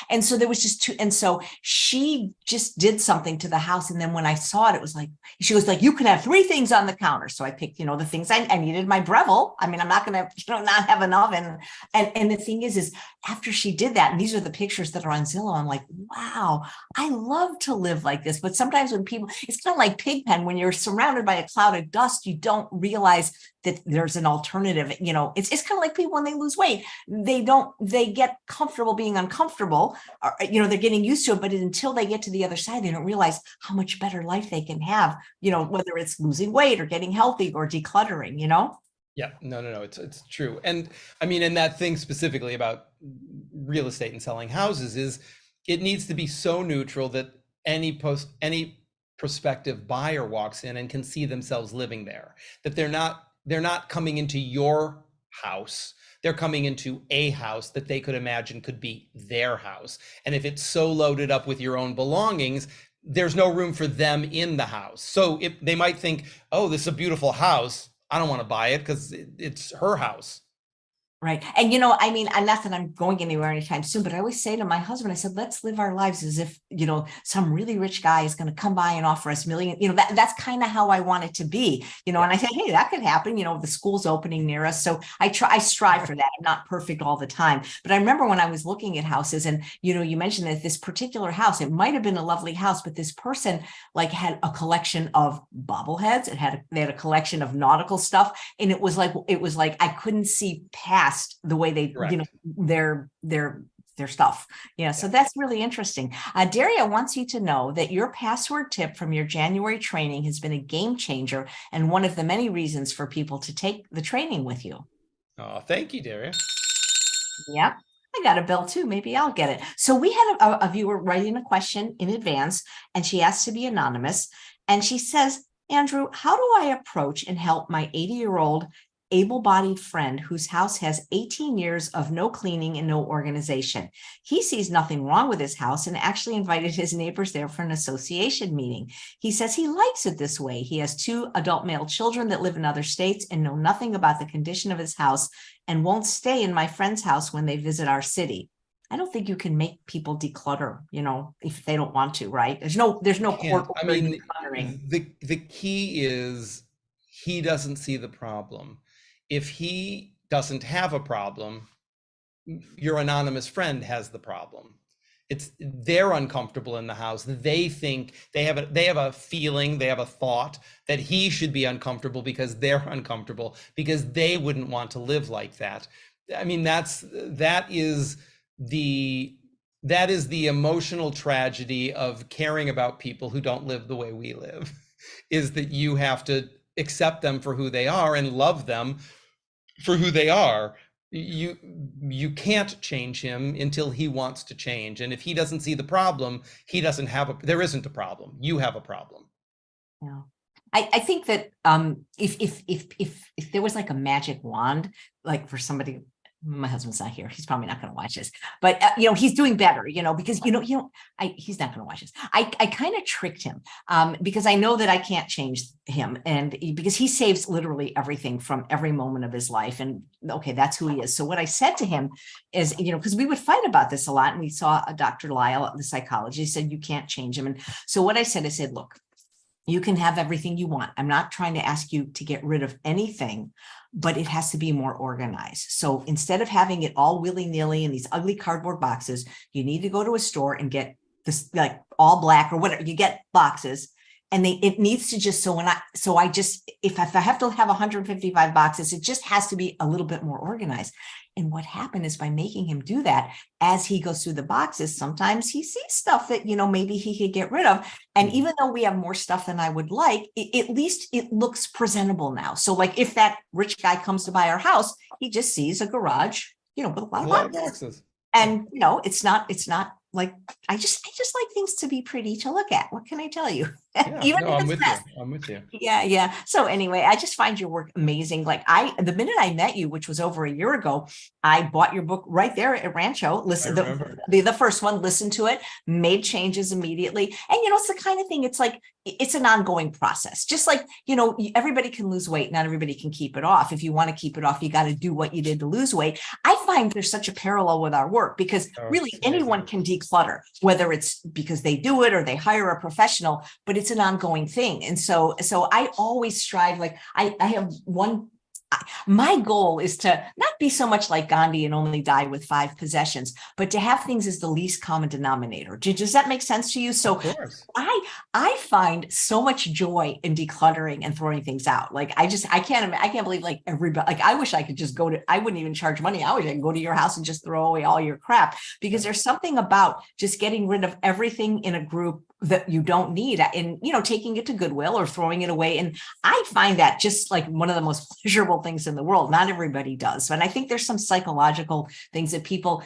and so there was just two. And so she just did something to the house. And then when I saw it, it was like, she was like, you can have 3 things on the counter. So I picked, the things I needed, my Breville. I mean, I'm not going to, not have an oven. And the thing is after she did that, and these are the pictures that are on Zillow, I'm like, wow, I love to live like this. But sometimes when people, it's kind of like Pigpen, when you're surrounded by a cloud of dust, you don't realize that there's an alternative. It's kind of like people when they lose weight, they get comfortable being uncomfortable, or, they're getting used to it, but until they get to the other side, they don't realize how much better life they can have, whether it's losing weight or getting healthy or decluttering, Yeah, no, it's true. And I mean, and that thing specifically about real estate and selling houses is it needs to be so neutral that any prospective buyer walks in and can see themselves living there, that they're not coming into your house. They're coming into a house that they could imagine could be their house. And if it's so loaded up with your own belongings, there's no room for them in the house. So they might think, oh, this is a beautiful house. I don't want to buy it because it's her house. Right. And, I mean, I'm not that I'm going anywhere anytime soon, but I always say to my husband, I said, let's live our lives as if, some really rich guy is going to come by and offer us million, that's kind of how I want it to be, and I say, hey, that could happen. The school's opening near us. So I strive for that. I'm not perfect all the time. But I remember when I was looking at houses and, you mentioned that this particular house, it might've been a lovely house, but this person like had a collection of bobbleheads. They had a collection of nautical stuff. And it was like, I couldn't see past the way they, Correct. their stuff. So that's really interesting. Daria wants you to know that your password tip from your January training has been a game changer and one of the many reasons for people to take the training with you. Oh, thank you, Daria. Yep. I got a bill too. Maybe I'll get it. So we had a viewer writing a question in advance, and she asked to be anonymous. And she says, Andrew, how do I approach and help my 80-year-old able-bodied friend whose house has 18 years of no cleaning and no organization? He sees nothing wrong with his house and actually invited his neighbors there for an association meeting. He says he likes it this way. He has 2 adult male children that live in other states and know nothing about the condition of his house and won't stay in my friend's house when they visit our city. I don't think you can make people declutter, if they don't want to, right? There's no court I order mean, decluttering. the key is he doesn't see the problem. If he doesn't have a problem, your anonymous friend has the problem. They're uncomfortable in the house. They think they have a feeling, they have a thought that he should be uncomfortable because they're uncomfortable, because they wouldn't want to live like that. I mean, that is the emotional tragedy of caring about people who don't live the way we live, is that you have to accept them for who they are and love them for who they are. You can't change him until he wants to change. And if he doesn't see the problem, there isn't a problem. You have a problem. Yeah. I think that if there was like a magic wand, like for somebody, my husband's not here. He's probably not going to watch this, but he's doing better, because he's not going to watch this. I kind of tricked him because I know that I can't change him, and because he saves literally everything from every moment of his life, and okay, that's who he is. So what I said to him is, because we would fight about this a lot, and we saw a Dr. Lyle, the psychologist, said you can't change him, and so what I said, look, you can have everything you want. I'm not trying to ask you to get rid of anything, but it has to be more organized. So instead of having it all willy-nilly in these ugly cardboard boxes, you need to go to a store and get this, like all black or whatever. You get boxes, and it needs to just, if I have to have 155 boxes, it just has to be a little bit more organized. And what happened is, by making him do that, as he goes through the boxes, sometimes he sees stuff that, maybe he could get rid of. And even though we have more stuff than I would like, at least it looks presentable now. So like if that rich guy comes to buy our house, he just sees a garage, with a lot of boxes. And, it's not like, I just like things to be pretty to look at. What can I tell you? Yeah, I'm with you. Yeah. So anyway, I just find your work amazing. Like the minute I met you, which was over a year ago, I bought your book right there at Rancho. Listen, the first one, listened to it, made changes immediately. And, it's the kind of thing, it's like, it's an ongoing process. Just like, everybody can lose weight. Not everybody can keep it off. If you want to keep it off, you got to do what you did to lose weight. I find there's such a parallel with our work, because really anyone can declutter, whether it's because they do it or they hire a professional, but it's an ongoing thing. And so I always strive, like I have my goal is to not be so much like Gandhi and only die with 5 possessions, but to have things as the least common denominator. Does that make sense to you? So I find so much joy in decluttering and throwing things out. Like I can't believe, like everybody, like I wish I could just I wouldn't even charge money. I wish I could go to your house and just throw away all your crap, because there's something about just getting rid of everything in a group that you don't need, and taking it to Goodwill or throwing it away. And I find that just like one of the most pleasurable things in the world. Not everybody does, and I think there's some psychological things that people,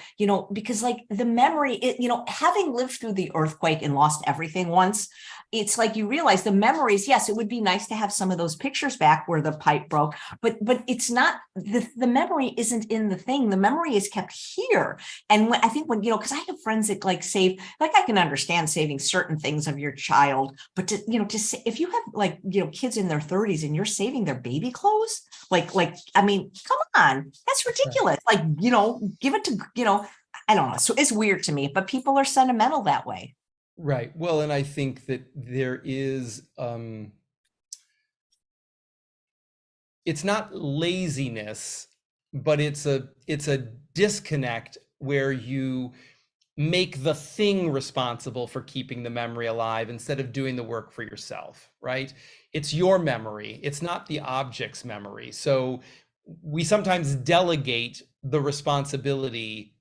because like the memory, having lived through the earthquake and lost everything once, it's like you realize the memories. Yes, it would be nice to have some of those pictures back where the pipe broke, but it's not, the memory isn't in the thing. The memory is kept here. And I think because I have friends that like save, like I can understand saving certain things of your child, but to, just if you have like, kids in their 30s and you're saving their baby clothes, I mean, come on, that's ridiculous. Right. Like, give it to, I don't know. So it's weird to me, but people are sentimental that way. Right. Well, and I think that there is, it's not laziness, but it's a disconnect where you make the thing responsible for keeping the memory alive instead of doing the work for yourself, right? It's your memory. It's not the object's memory. So we sometimes delegate the responsibility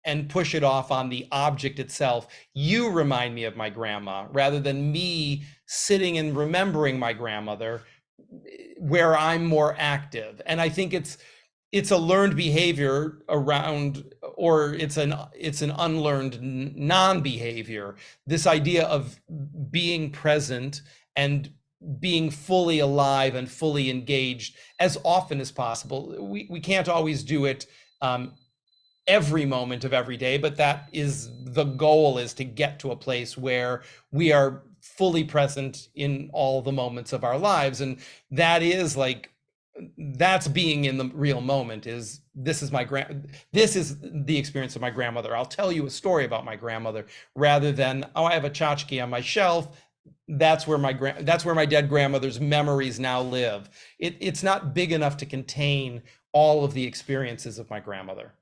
and push it off on the object itself. You remind me of my grandma, rather than me sitting and remembering my grandmother, where I'm more active. And I think it's a learned behavior around, or it's an unlearned non-behavior. This idea of being present and being fully alive and fully engaged as often as possible. We can't always do it every moment of every day, but that is the goal, is to get to a place where we are fully present in all the moments of our lives. And that is like, that's being in the real moment. This is the experience of my grandmother. I'll tell you a story about my grandmother, rather than, oh, I have a tchotchke on my shelf. That's where my dead grandmother's memories now live. It's not big enough to contain all of the experiences of my grandmother.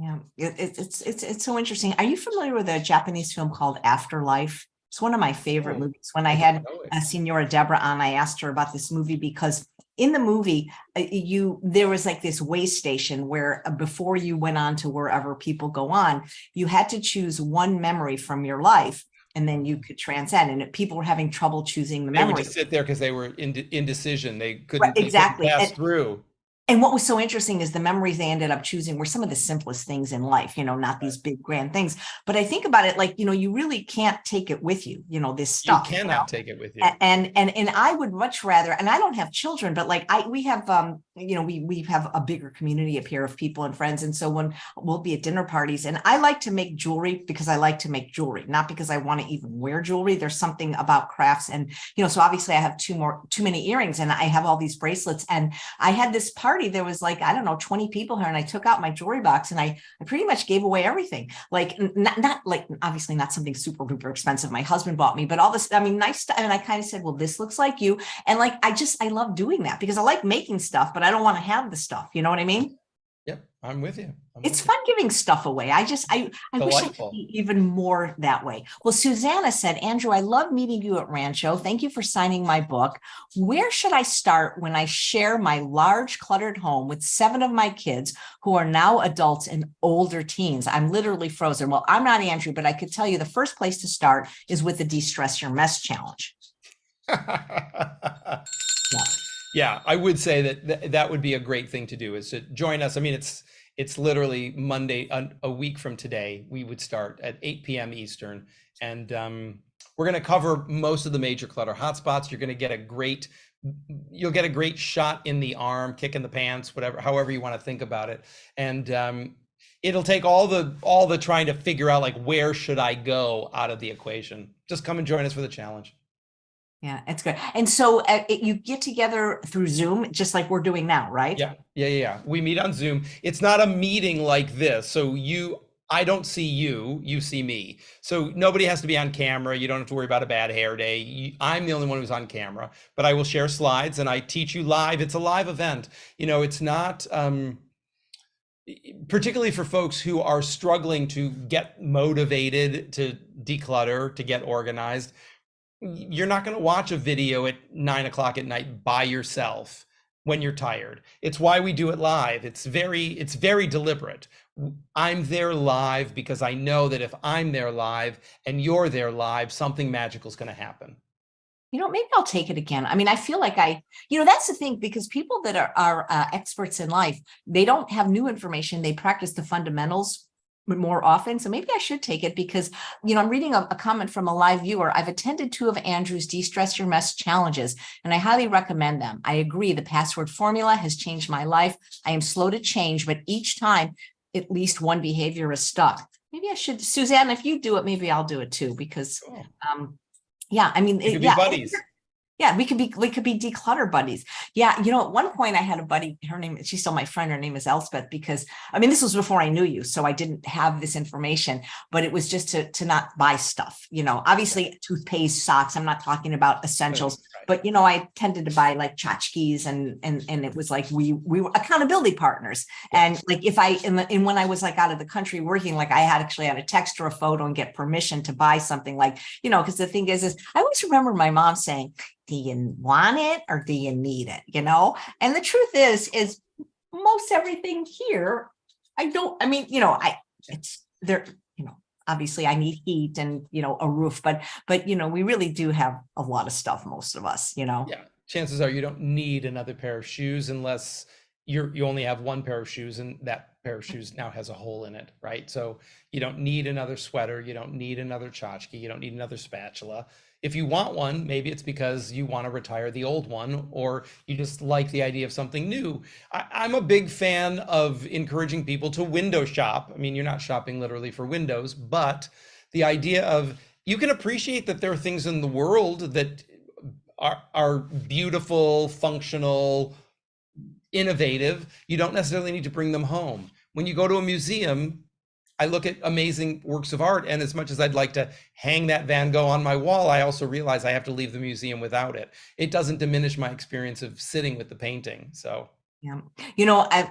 Yeah, it's so interesting. Are you familiar with a Japanese film called Afterlife? It's one of my favorite movies. When I had Senora Deborah on, I asked her about this movie because in the movie, there was like this way station where before you went on to wherever people go on, you had to choose one memory from your life, and then you could transcend. And people were having trouble choosing the memory. They would just sit there because they were in indecision. They couldn't, right, exactly. They couldn't pass through. And what was so interesting is the memories they ended up choosing were some of the simplest things in life, not these big grand things. But I think about it like, you really can't take it with you, this stuff. You cannot take it with you. And I would much rather, and I don't have children, but like we have, we have a bigger community up here of people and friends. And so when we'll be at dinner parties, and I like to make jewelry because I like to make jewelry, not because I want to even wear jewelry. There's something about crafts. And, so obviously I have too many earrings, and I have all these bracelets. And I had this party. There was like, I don't know, 20 people here, and I took out my jewelry box and I pretty much gave away everything. Like, not like, obviously not something super duper expensive. My husband bought me, but all this, I mean, nice stuff. And I kind of said, well, this looks like you. And like, I love doing that because I like making stuff, but I don't want to have the stuff. You know what I mean? Yep, I'm with you. It's fun giving stuff away. I wish I could be even more that way. Well, Susanna said, Andrew, I love meeting you at Rancho. Thank you for signing my book. Where should I start when I share my large cluttered home with 7 of my kids who are now adults and older teens? I'm literally frozen. Well, I'm not Andrew, but I could tell you the first place to start is with the Destress Your Mess challenge. Yeah. Yeah, I would say that would be a great thing to do, is to join us. I mean, it's literally Monday, a week from today. We would start at 8 p.m. Eastern, and we're going to cover most of the major clutter hotspots. You're going to get you'll get a great shot in the arm, kick in the pants, however you want to think about it, and it'll take all the trying to figure out like where should I go out of the equation. Just come and join us for the challenge. Yeah, it's good. And so you get together through Zoom, just like we're doing now, right? Yeah. We meet on Zoom. It's not a meeting like this. So I don't see you, you see me. So nobody has to be on camera. You don't have to worry about a bad hair day. I'm the only one who's on camera, but I will share slides and I teach you live. It's a live event. It's not, particularly for folks who are struggling to get motivated to declutter, to get organized. You're not going to watch a video at 9 o'clock at night by yourself when you're tired. It's why we do it live. It's very deliberate. I'm there live because I know that if I'm there live and you're there live, something magical is going to happen. Maybe I'll take it again. I mean, I feel like that's the thing, because people that are experts in life, they don't have new information. They practice the fundamentals more often. So maybe I should take it because, I'm reading a comment from a live viewer. I've attended 2 of Andrew's De-Stress Your Mess challenges, and I highly recommend them. I agree. The password formula has changed my life. I am slow to change, but each time at least one behavior is stuck. Maybe I should, Suzanne, if you do it, maybe I'll do it too, because Yeah, I mean, You could be yeah. buddies. Yeah, we could be declutter buddies. Yeah, at one point I had a buddy, she's still my friend, her name is Elspeth, because I mean this was before I knew you, so I didn't have this information, but it was just to not buy stuff, obviously toothpaste, socks, I'm not talking about essentials, Right. but I tended to buy like tchotchkes, and it was like we were accountability partners. Yeah. And like if I and when I was like out of the country working, like I had to text her a photo and get permission to buy something, like, because the thing is I always remember my mom saying, do you want it or do you need it? And the truth is most everything here, it's there, obviously I need heat and, a roof, but, we really do have a lot of stuff, most of us, Yeah. Chances are you don't need another pair of shoes unless you only have one pair of shoes and that pair of shoes now has a hole in it, right? So you don't need another sweater. You don't need another tchotchke. You don't need another spatula. If you want one, maybe it's because you want to retire the old one, or you just like the idea of something new. I'm a big fan of encouraging people to window shop. I mean, you're not shopping literally for windows, but the idea of you can appreciate that there are things in the world that are beautiful, functional, innovative. You don't necessarily need to bring them home. When you go to a museum, I look at amazing works of art, and as much as I'd like to hang that Van Gogh on my wall, I also realize I have to leave the museum without it. It doesn't diminish my experience of sitting with the painting. So yeah,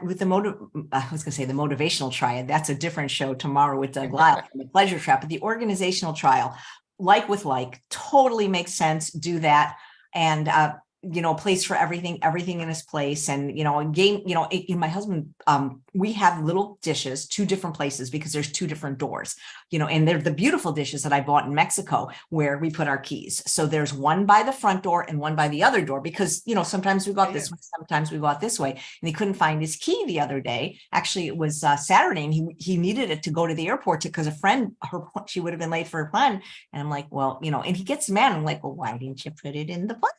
with I was going to say the motivational triad. That's a different show tomorrow with Doug Lyle, the pleasure trap. But the organizational trial, like with like, totally makes sense. Do that, and place for everything in its place. And, game, my husband, we have little dishes, two different places, because there's two different doors, and they're the beautiful dishes that I bought in Mexico where we put our keys. So there's one by the front door and one by the other door, because, sometimes we go out this way, sometimes we go out this way. And he couldn't find his key the other day. Actually, it was Saturday, and he needed it to go to the airport because a friend, she would have been late for her plan. And I'm like, well, and he gets mad. I'm like, well, why didn't you put it in the place?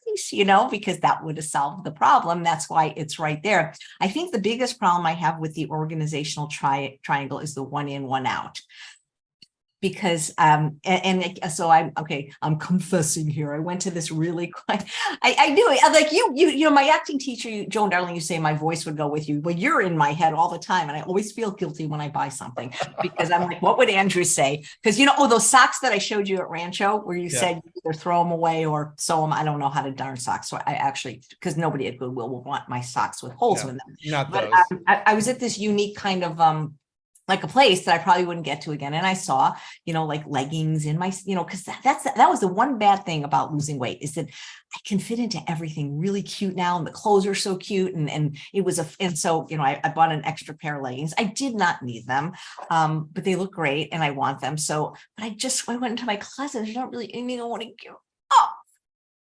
Because that would have solved the problem. That's why it's right there. I think the biggest problem I have with the organizational triangle is the one in, one out. Because so I'm confessing here. I went to this really quite, I do it like you my acting teacher, Joan Darling, you say my voice would go with you. Well, you're in my head all the time, and I always feel guilty when I buy something, because I'm like, what would Andrew say? Because those socks that I showed you at Rancho, where you said you either throw them away or sew them. I don't know how to darn socks, so I actually, because nobody at Goodwill will want my socks with holes in them. Not but those. I was at this unique kind of like a place that I probably wouldn't get to again. And I saw, like leggings in my, because that was the one bad thing about losing weight, is that I can fit into everything really cute now. And the clothes are so cute. And it was so, I bought an extra pair of leggings. I did not need them, but they look great and I want them. So, but I went into my closet. I don't want to give up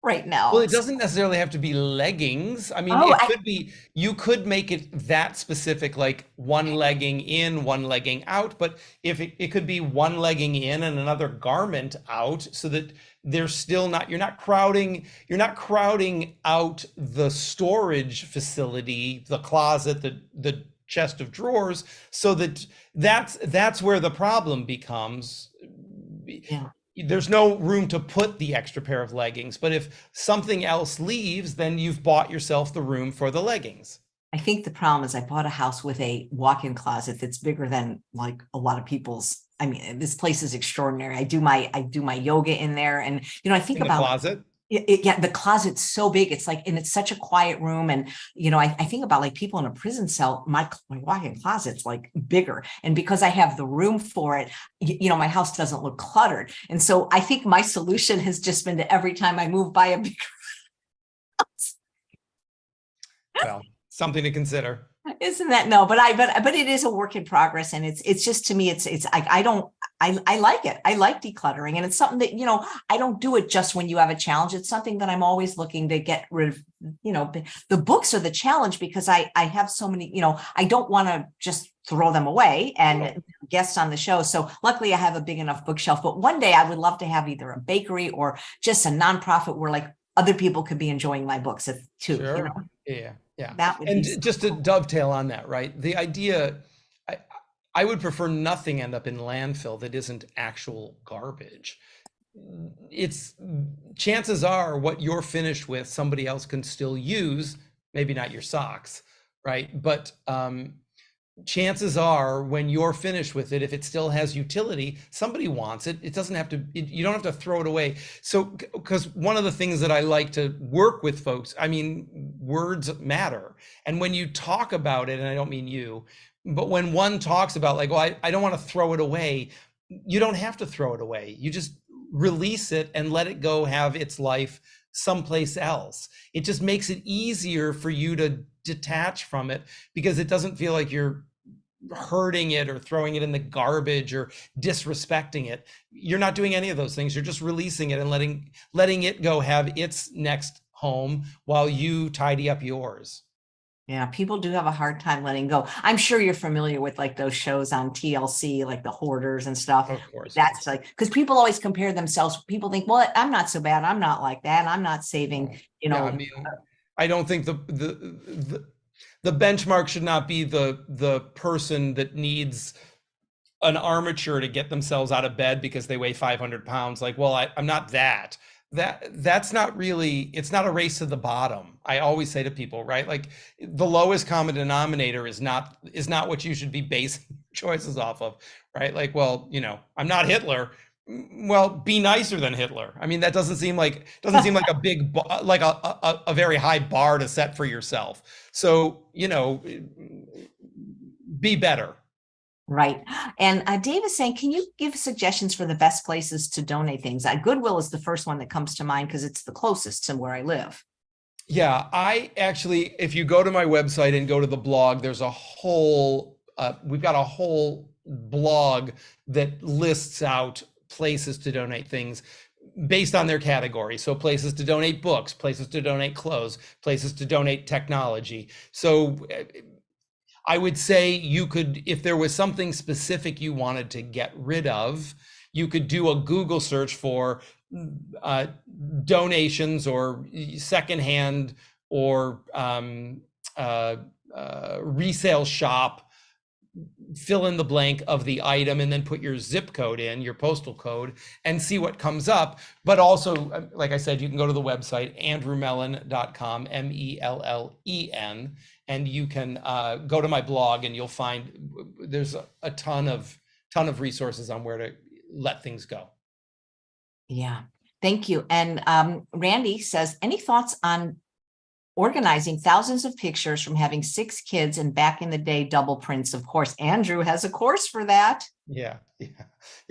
right now. Well, it doesn't necessarily have to be leggings. I mean, could be, you could make it that specific, like one legging in, one legging out, but if it could be one legging in and another garment out, so that they're still not, you're not crowding out the storage facility, the closet, the chest of drawers, so that's where the problem becomes. Yeah. There's no room to put the extra pair of leggings, but if something else leaves, then you've bought yourself the room for the leggings. I think the problem is I bought a house with a walk-in closet that's bigger than like a lot of people's. I mean, this place is extraordinary. I do my yoga in there, and I think about the closet. The closet's so big. It's like, and it's such a quiet room. And, I think about like people in a prison cell, my walk-in closet's like bigger. And because I have the room for it, my house doesn't look cluttered. And so I think my solution has just been to, every time I move by a bigger house. Well, something to consider. Isn't that but it is a work in progress. And it's just, to me, I like it. I like decluttering, and it's something that, I don't do it just when you have a challenge. It's something that I'm always looking to get rid of. The books are the challenge, because I have so many, I don't want to just throw them away and guests on the show. So luckily I have a big enough bookshelf, but one day I would love to have either a bakery or just a nonprofit where like other people could be enjoying my books too. Sure. Yeah. That would and be just to dovetail on that, right? The idea, I would prefer nothing end up in landfill that isn't actual garbage. it's chances are what you're finished with, somebody else can still use, maybe not your socks, right? But chances are when you're finished with it, if it still has utility, somebody wants it. It doesn't have to, you don't have to throw it away. So, because one of the things that I like to work with folks, I mean, words matter. And when you talk about it, and I don't mean you, but when one talks about like, well, I don't want to throw it away, you don't have to throw it away. You just release it and let it go have its life someplace else. It just makes it easier for you to detach from it because it doesn't feel like you're hurting it or throwing it in the garbage or disrespecting it. You're not doing any of those things. You're just releasing it and letting it go have its next home while you tidy up yours. Yeah, people do have a hard time letting go. I'm sure you're familiar with like those shows on TLC, like the hoarders and stuff. Of course. That's like, because people always compare themselves. People think, well, I'm not so bad. I'm not like that. I'm not saving, Yeah, I mean, I don't think the benchmark should not be the person that needs an armature to get themselves out of bed because they weigh 500 pounds. Like, well, I'm not that. That's not really, it's not a race to the bottom. I always say to people, right? Like the lowest common denominator is not what you should be basing choices off of, right? Like, well, I'm not Hitler. Well, be nicer than Hitler. I mean, that doesn't seem like a big, like a very high bar to set for yourself. So, be better. Right. And Dave is saying, can you give suggestions for the best places to donate things? Goodwill is the first one that comes to mind because it's the closest to where I live. Yeah, I actually, if you go to my website and go to the blog, there's a whole, we've got a whole blog that lists out places to donate things based on their category. So places to donate books, places to donate clothes, places to donate technology. So I would say you could, if there was something specific you wanted to get rid of, you could do a Google search for donations or secondhand or resale shop, fill in the blank of the item, and then put your zip code in, your postal code, and see what comes up. But also, like I said, you can go to the website, andrewmellen.com, MELLEN, and you can go to my blog and you'll find there's a ton of resources on where to let things go. Yeah, thank you. And Randy says, any thoughts on organizing thousands of pictures from having 6 kids and back in the day double prints? Of course, Andrew has a course for that. Yeah.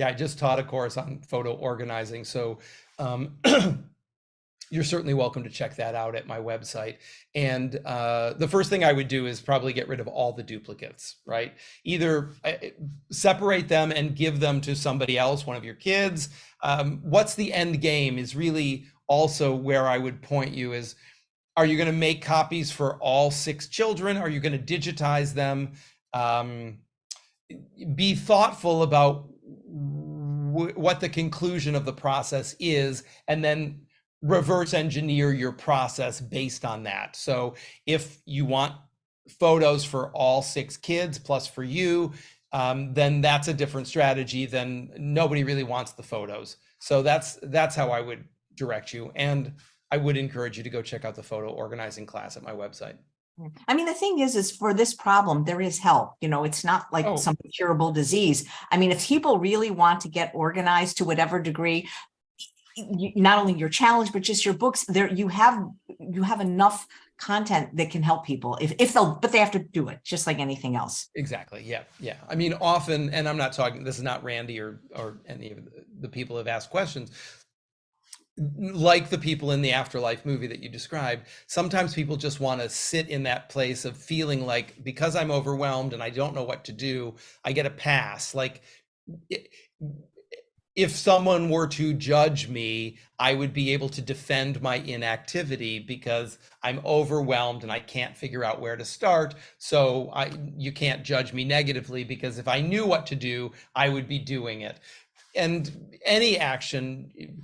I just taught a course on photo organizing. So you're certainly welcome to check that out at my website. And the first thing I would do is probably get rid of all the duplicates, right? Either separate them and give them to somebody else, one of your kids. What's the end game is really also where I would point you is, are you going to make copies for all 6 children? Are you going to digitize them? Be thoughtful about what the conclusion of the process is, and then reverse engineer your process based on that. So if you want photos for all 6 kids plus for you, then that's a different strategy than nobody really wants the photos. So that's how I would direct you. And I would encourage you to go check out the photo organizing class at my website. I mean, the thing is for this problem, there is help. It's not like some curable disease. I mean, if people really want to get organized to whatever degree, not only your challenge, but just your books, there you have enough content that can help people but they have to do it just like anything else. Exactly. Yeah. I mean, often, and I'm not talking, this is not Randy or any of the people who have asked questions, like the people in the Afterlife movie that you described. Sometimes people just want to sit in that place of feeling like, because I'm overwhelmed and I don't know what to do, I get a pass. Like, if someone were to judge me, I would be able to defend my inactivity because I'm overwhelmed and I can't figure out where to start. So you can't judge me negatively, because if I knew what to do, I would be doing it. And any action,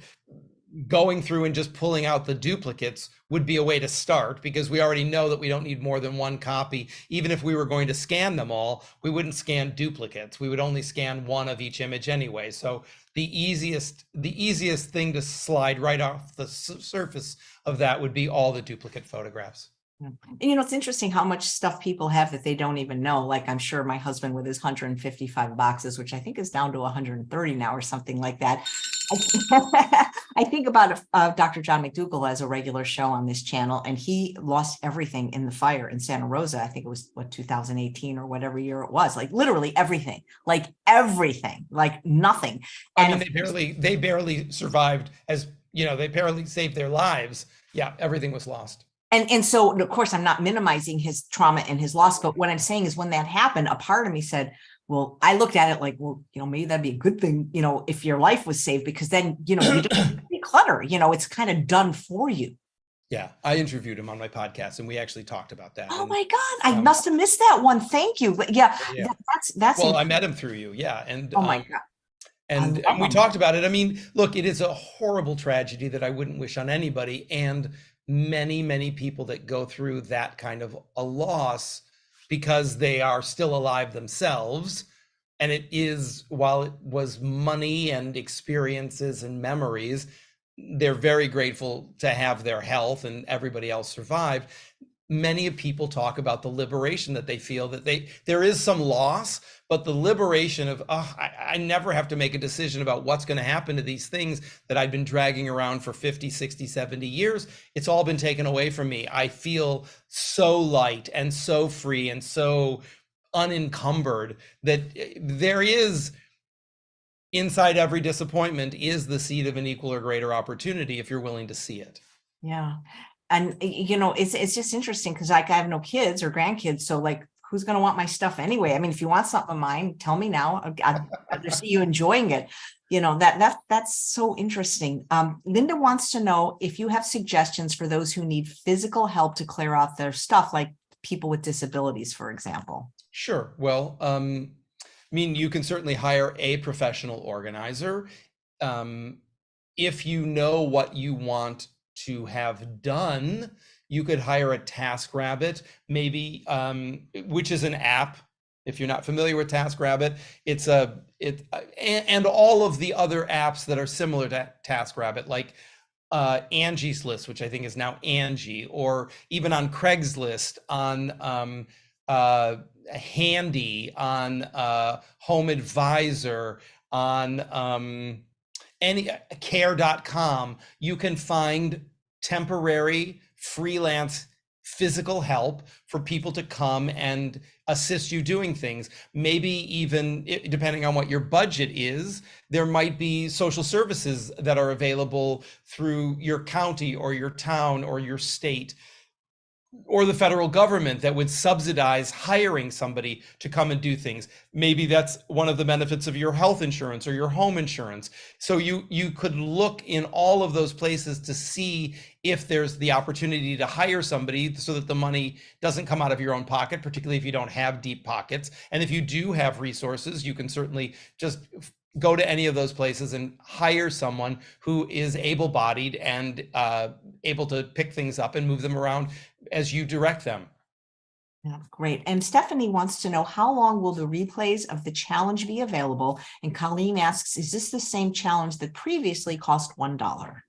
going through and just pulling out the duplicates would be a way to start, because we already know that we don't need more than one copy. Even if we were going to scan them all, we wouldn't scan duplicates. We would only scan one of each image anyway. So the easiest thing to slide right off the surface of that would be all the duplicate photographs. And it's interesting how much stuff people have that they don't even know. Like, I'm sure my husband with his 155 boxes, which I think is down to 130 now or something like that. I think about Dr. John McDougall has a regular show on this channel, and he lost everything in the fire in Santa Rosa. I think it was 2018 or whatever year it was. Like literally everything, like nothing. I mean, they barely survived, as they barely saved their lives. Yeah, everything was lost. And so, of course, I'm not minimizing his trauma and his loss, but what I'm saying is when that happened, a part of me said, well, I looked at it like, well, maybe that'd be a good thing, if your life was saved, because then, you don't declutter, it's kind of done for you. Yeah, I interviewed him on my podcast, and we actually talked about that. Oh my God, I must have missed that one. Thank you. Yeah. That's well, I met him through you. Yeah. And oh my God. And we talked about it. I mean, look, it is a horrible tragedy that I wouldn't wish on anybody. And many, many people that go through that kind of a loss, because they are still alive themselves. And it is, while it was money and experiences and memories, they're very grateful to have their health and everybody else survive. Many people talk about the liberation that they feel, that there is some loss, but the liberation of, I never have to make a decision about what's going to happen to these things that I've been dragging around for 50, 60, 70 years. It's all been taken away from me. I feel so light and so free and so unencumbered that there is, inside every disappointment is the seed of an equal or greater opportunity if you're willing to see it. Yeah. And, it's just interesting because I have no kids or grandkids. So like, who's going to want my stuff anyway? I mean, if you want something of mine, tell me now. I'd rather see you enjoying it. That's so interesting. Linda wants to know if you have suggestions for those who need physical help to clear out their stuff, like people with disabilities, for example. Sure. Well, I mean, you can certainly hire a professional organizer. If you know what you want to have done, you could hire a TaskRabbit, maybe, which is an app. If you're not familiar with TaskRabbit, and all of the other apps that are similar to TaskRabbit, like Angie's List, which I think is now Angie, or even on Craigslist, on Handy, on Home Advisor, on any care.com, you can find temporary freelance physical help for people to come and assist you doing things. Maybe even, depending on what your budget is, there might be social services that are available through your county or your town or your state or the federal government that would subsidize hiring somebody to come and do things. Maybe that's one of the benefits of your health insurance or your home insurance. So you could look in all of those places to see if there's the opportunity to hire somebody so that the money doesn't come out of your own pocket, particularly if you don't have deep pockets. And if you do have resources, you can certainly just go to any of those places and hire someone who is able-bodied and able to pick things up and move them around as you direct them. Yeah, great. And Stephanie wants to know, how long will the replays of the challenge be available? And Colleen asks, is this the same challenge that previously cost $1?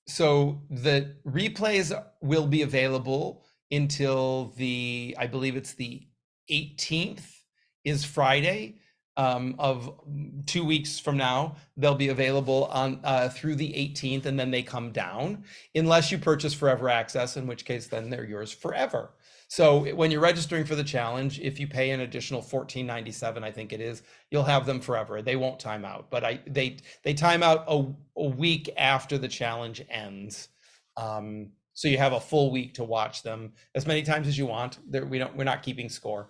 So the replays will be available until I believe it's the 18th is Friday. Of 2 weeks from now. They'll be available on through the 18th, and then they come down, unless you purchase forever access, in which case then they're yours forever. So when you're registering for the challenge, if you pay an additional $14.97, I think it is, you'll have them forever. They won't time out, but they time out a week after the challenge ends. So you have a full week to watch them as many times as you want. We're not keeping score.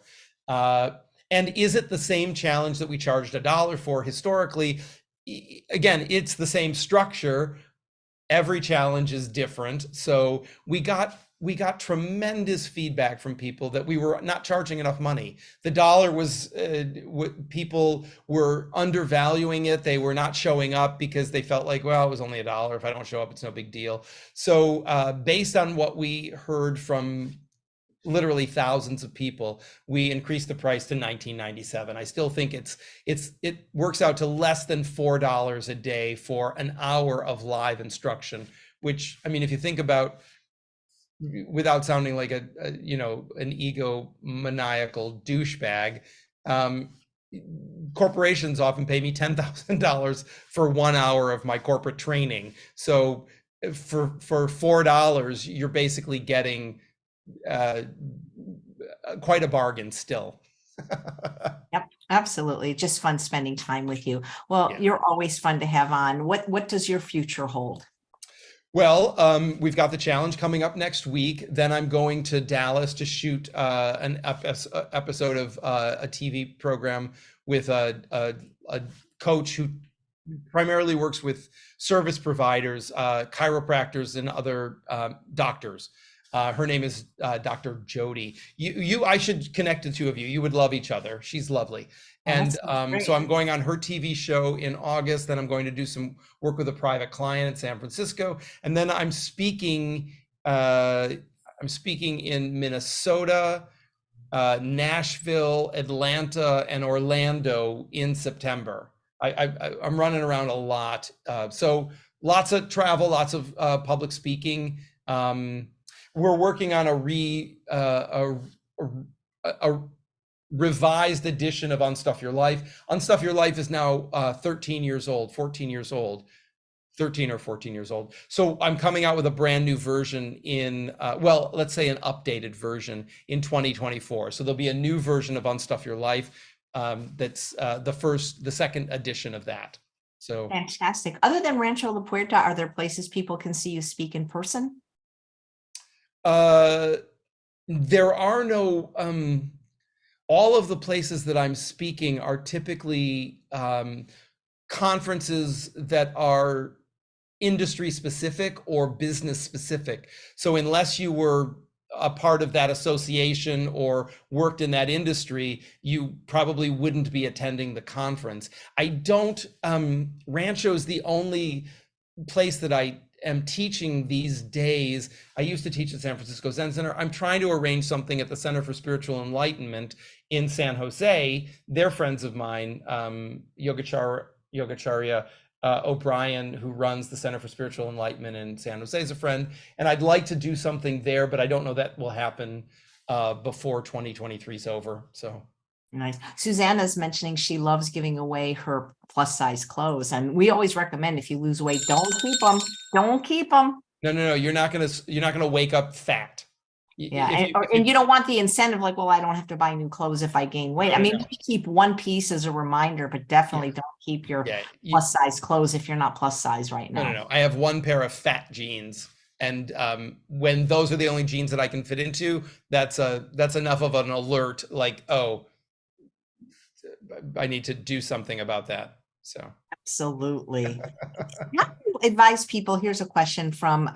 And is it the same challenge that we charged $1 for historically? Again, it's the same structure. Every challenge is different. So we got we got tremendous feedback from people that we were not charging enough money. The dollar was, people were undervaluing it. They were not showing up because they felt like, well, it was only $1. If I don't show up, it's no big deal. So based on what we heard from literally thousands of people, we increased the price to $19.97. I still think it works out to less than $4 a day for an hour of live instruction, which, I mean, if you think about, without sounding like an egomaniacal douchebag, corporations often pay me $10,000 for 1 hour of my corporate training. So for $4, you're basically getting quite a bargain still. Yep, absolutely. Just fun spending time with you. Well, Yeah. you're always fun to have on. What does your future hold? Well, we've got the challenge coming up next week. Then I'm going to Dallas to shoot an episode of a TV program with a coach who primarily works with service providers, chiropractors, and other doctors. Her name is Dr. Jody. I should connect the two of you. You would love each other. She's lovely. And so I'm going on her TV show in August. Then I'm going to do some work with a private client in San Francisco. And then I'm speaking in Minnesota, Nashville, Atlanta, and Orlando in September. I'm running around a lot. So lots of travel, lots of public speaking. We're working on a revised edition of Unstuff Your Life. Unstuff Your Life is now 13 years old, 14 years old, 13 or 14 years old. So I'm coming out with a brand new version in, well, let's say an updated version in 2024. So there'll be a new version of Unstuff Your Life. That's the second edition of that. So fantastic. Other than Rancho La Puerta, are there places people can see you speak in person? There are no, all of the places that I'm speaking are typically conferences that are industry specific or business specific. So unless you were a part of that association or worked in that industry, you probably wouldn't be attending the conference. Rancho is the only place that I am teaching these days. I used to teach at San Francisco Zen Center. I'm trying to arrange something at the Center for Spiritual Enlightenment in San Jose. They're friends of mine, Yogacharya O'Brien, who runs the Center for Spiritual Enlightenment in San Jose, is a friend. And I'd like to do something there, but I don't know that will happen before 2023 is over. So nice. Susanna's mentioning she loves giving away her plus size clothes. And we always recommend, if you lose weight, don't keep them. Don't keep them. No. You're not gonna wake up fat. Yeah. And you don't want the incentive, like, well, I don't have to buy new clothes if I gain weight. I mean, maybe keep one piece as a reminder, but definitely don't keep your plus size clothes if you're not plus size right now. No. I have one pair of fat jeans. And when those are the only jeans that I can fit into, that's enough of an alert, like, oh, I need to do something about that. So absolutely. How do you advise people? Here's a question from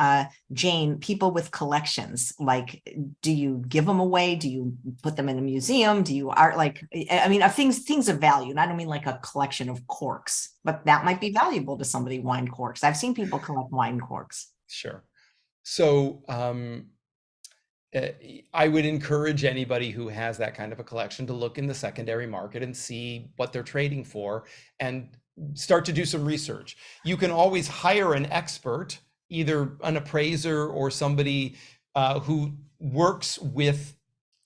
Jane. People with collections, like, do you give them away? Do you put them in a museum? Do you art, like, I mean, things of value? And I don't mean like a collection of corks, but that might be valuable to somebody. Wine corks. I've seen people collect wine corks. Sure. So I would encourage anybody who has that kind of a collection to look in the secondary market and see what they're trading for and start to do some research. You can always hire an expert, either an appraiser or somebody who works with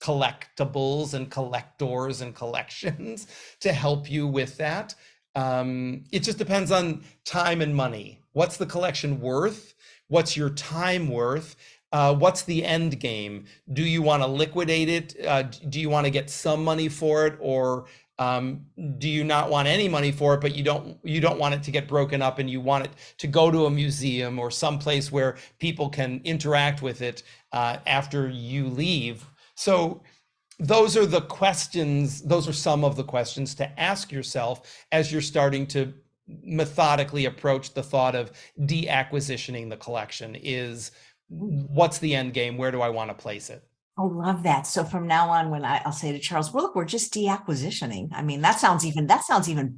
collectibles and collectors and collections to help you with that. It just depends on time and money. What's the collection worth? What's your time worth? What's the end game? Do you want to liquidate it? Do you want to get some money for it, or do you not want any money for it, but you don't want it to get broken up, and you want it to go to a museum or someplace where people can interact with it after you leave? So those are the questions. Those are some of the questions to ask yourself as you're starting to methodically approach the thought of deacquisitioning the collection. Is what's the end game? Where do I want to place it? I love that. So from now on, when I'll say to Charles, well, look, we're just deacquisitioning. I mean, that sounds even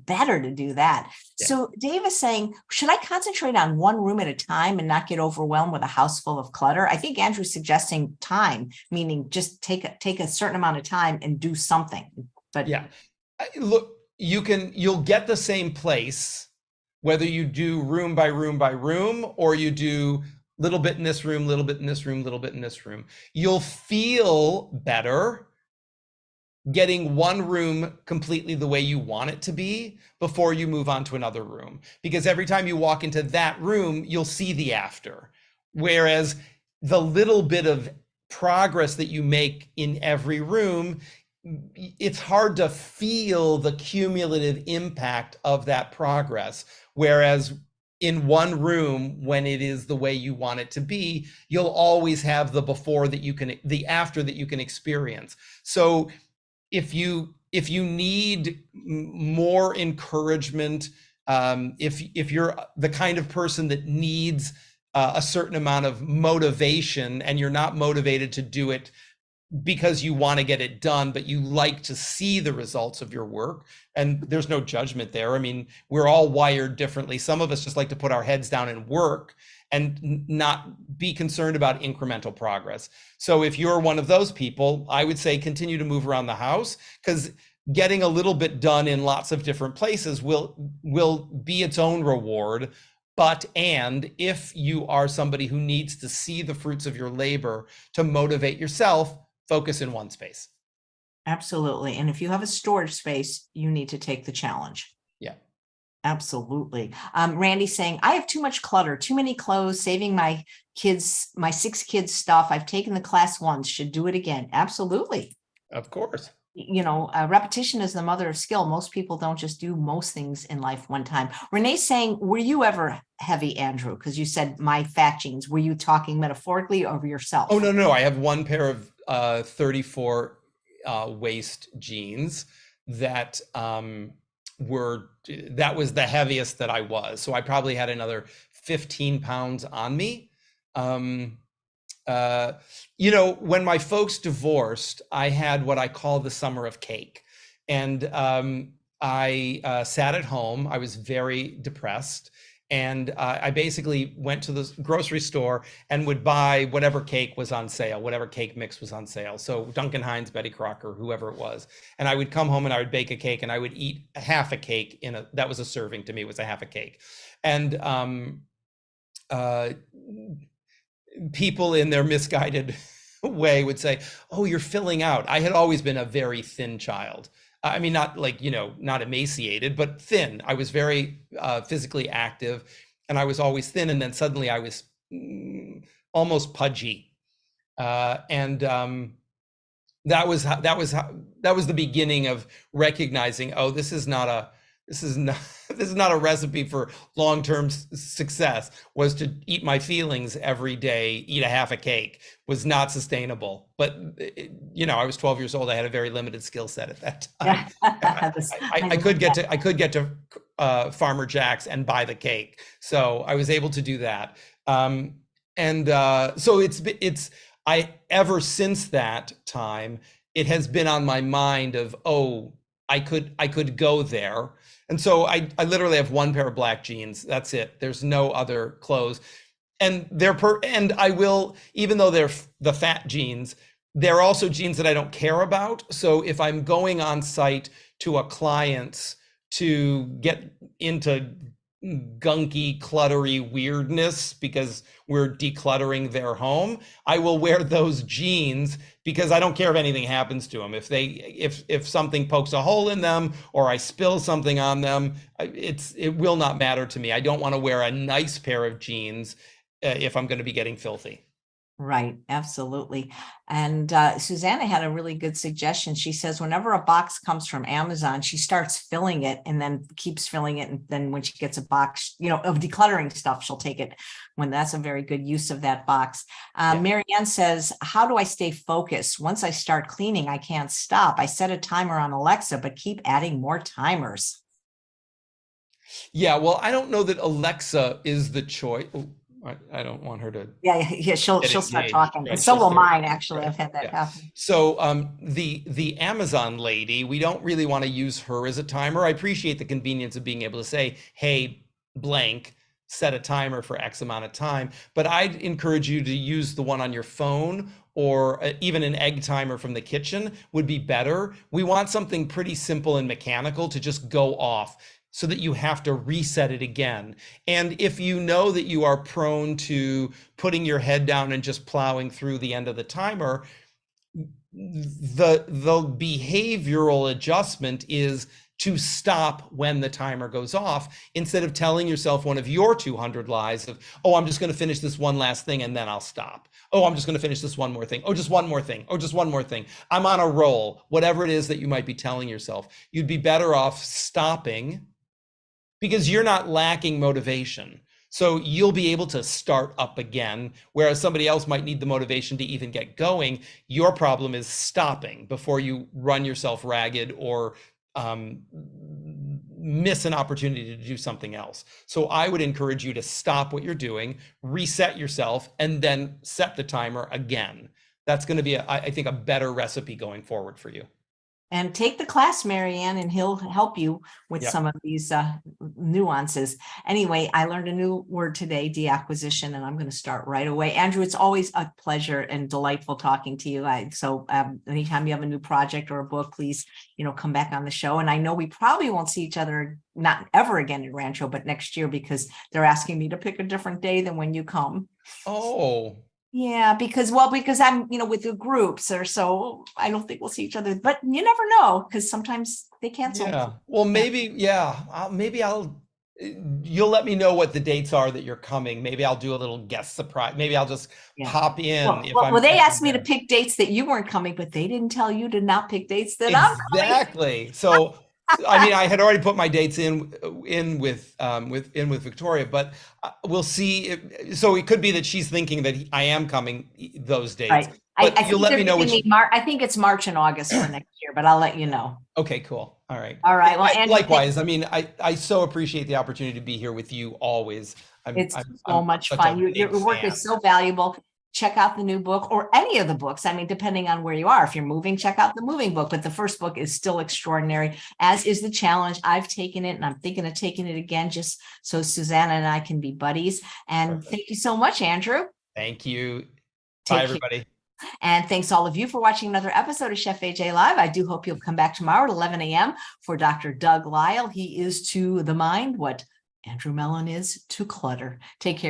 better to do that. Yeah. So Dave is saying, should I concentrate on one room at a time and not get overwhelmed with a house full of clutter? I think Andrew's suggesting time, meaning just take a certain amount of time and do something. But Yeah. Look, you'll get the same place whether you do room by room by room, or you do little bit in this room, little bit in this room, little bit in this room. You'll feel better getting one room completely the way you want it to be before you move on to another room. Because every time you walk into that room, you'll see the after. Whereas the little bit of progress that you make in every room, it's hard to feel the cumulative impact of that progress. Whereas in one room, when it is the way you want it to be, you'll always have the before that you can, the after that you can experience. So if you need more encouragement, if you're the kind of person that needs a certain amount of motivation, and you're not motivated to do it because you want to get it done, but you like to see the results of your work, and there's no judgment there. I mean, we're all wired differently. Some of us just like to put our heads down and work and not be concerned about incremental progress. So if you're one of those people, I would say continue to move around the house, because getting a little bit done in lots of different places will be its own reward. And if you are somebody who needs to see the fruits of your labor to motivate yourself, focus in one space. absolutely. And if you have a storage space, you need to take the challenge. Yeah. Absolutely. Randy's saying, I have too much clutter, too many clothes, saving my 6 kids stuff. I've taken the class once, should do it again. Absolutely. Of course. Repetition is the mother of skill. Most people don't just do most things in life one time. Renee's saying, were you ever heavy, Andrew? Because you said my fat jeans. Were you talking metaphorically or yourself? Oh, no. I have one pair of 34 waist jeans that that was the heaviest that I was. So I probably had another 15 pounds on me. When my folks divorced, I had what I call the summer of cake. And I sat at home. I was very depressed. And I basically went to the grocery store and would buy whatever cake was on sale, whatever cake mix was on sale. So Duncan Hines, Betty Crocker, whoever it was. And I would come home and I would bake a cake, and I would eat half a cake that was a serving to me, was a half a cake. And people in their misguided way would say, oh, you're filling out. I had always been a very thin child. I mean, not like, not emaciated, but thin. I was very physically active, and I was always thin. And then suddenly I was almost pudgy. And that was the beginning of recognizing, oh, this is not a recipe for long-term success. Was to eat my feelings every day, eat a half a cake, was not sustainable. But I was 12 years old. I had a very limited skill set at that time. I could get to Farmer Jack's and buy the cake, so I was able to do that. So ever since that time, it has been on my mind of, oh, I could go there. And so I literally have one pair of black jeans. That's it. There's no other clothes. And and I will, even though they're the fat jeans, they're also jeans that I don't care about. So if I'm going on site to a client's to get into gunky, cluttery weirdness because we're decluttering their home, I will wear those jeans because I don't care if anything happens to them. If something pokes a hole in them or I spill something on them, it will not matter to me. I don't want to wear a nice pair of jeans if I'm going to be getting filthy. Right, absolutely. And Susanna had a really good suggestion. She says whenever a box comes from Amazon, she starts filling it and then keeps filling it. And then when she gets a box, of decluttering stuff, she'll take it. When that's a very good use of that box. Marianne says, how do I stay focused? Once I start cleaning, I can't stop. I set a timer on Alexa, but keep adding more timers. Yeah, well, I don't know that Alexa is the choice. I don't want her to Yeah. She'll get start engaged, talking, and right? so She'll will start, mine. Actually, right? I've had that Yeah. happen. So the Amazon lady, we don't really want to use her as a timer. I appreciate the convenience of being able to say, hey, blank, set a timer for X amount of time. But I'd encourage you to use the one on your phone, or even an egg timer from the kitchen would be better. We want something pretty simple and mechanical to just go off, so that you have to reset it again. And if you know that you are prone to putting your head down and just plowing through the end of the timer, the behavioral adjustment is to stop when the timer goes off, instead of telling yourself one of your 200 lies of, oh, I'm just going to finish this one last thing and then I'll stop. Oh, I'm just going to finish this one more thing. Oh, just one more thing. Oh, just one more thing. I'm on a roll. Whatever it is that you might be telling yourself, you'd be better off stopping, because you're not lacking motivation. So you'll be able to start up again, whereas somebody else might need the motivation to even get going. Your problem is stopping before you run yourself ragged, or miss an opportunity to do something else. So I would encourage you to stop what you're doing, reset yourself, and then set the timer again. That's going to be, I think, a better recipe going forward for you. And take the class, Marianne, and he'll help you with Yep. some of these nuances. Anyway, I learned a new word today, deacquisition, and I'm going to start right away. Andrew, it's always a pleasure and delightful talking to you. So anytime you have a new project or a book, please, come back on the show. And I know we probably won't see each other, not ever again in Rancho, but next year, because they're asking me to pick a different day than when you come. Oh. Yeah, because I'm, with the groups, or so I don't think we'll see each other, but you never know, because sometimes they cancel. Yeah. Well, maybe, you'll let me know what the dates are that you're coming. Maybe I'll do a little guest surprise. Maybe I'll just pop in Well, they asked me to there. pick dates that you weren't coming, but they didn't tell you to not pick dates that I'm coming. Exactly. So, I mean, I had already put my dates in with Victoria, but we'll see. So it could be that she's thinking that I am coming those dates. Right. But I you'll think let they're me know giving me I think it's March and August for next year, but I'll let you know. Okay, cool. All right. All right. Well, Andrew, likewise. I mean, I so appreciate the opportunity to be here with you always. It's so I'm much such fun. a Your big work fan. is so valuable. Check out the new book, or any of the books. I mean, depending on where you are. If you're moving, check out the moving book. But the first book is still extraordinary, as is the challenge. I've taken it, and I'm thinking of taking it again, just so Susanna and I can be buddies. And Perfect. Thank you so much, Andrew. Thank you. Take Bye, care. everybody. And thanks all of you for watching another episode of Chef AJ Live. I do hope you'll come back tomorrow at 11 a.m. for Dr. Doug Lyle. He is to the mind what Andrew Mellen is to clutter. Take care.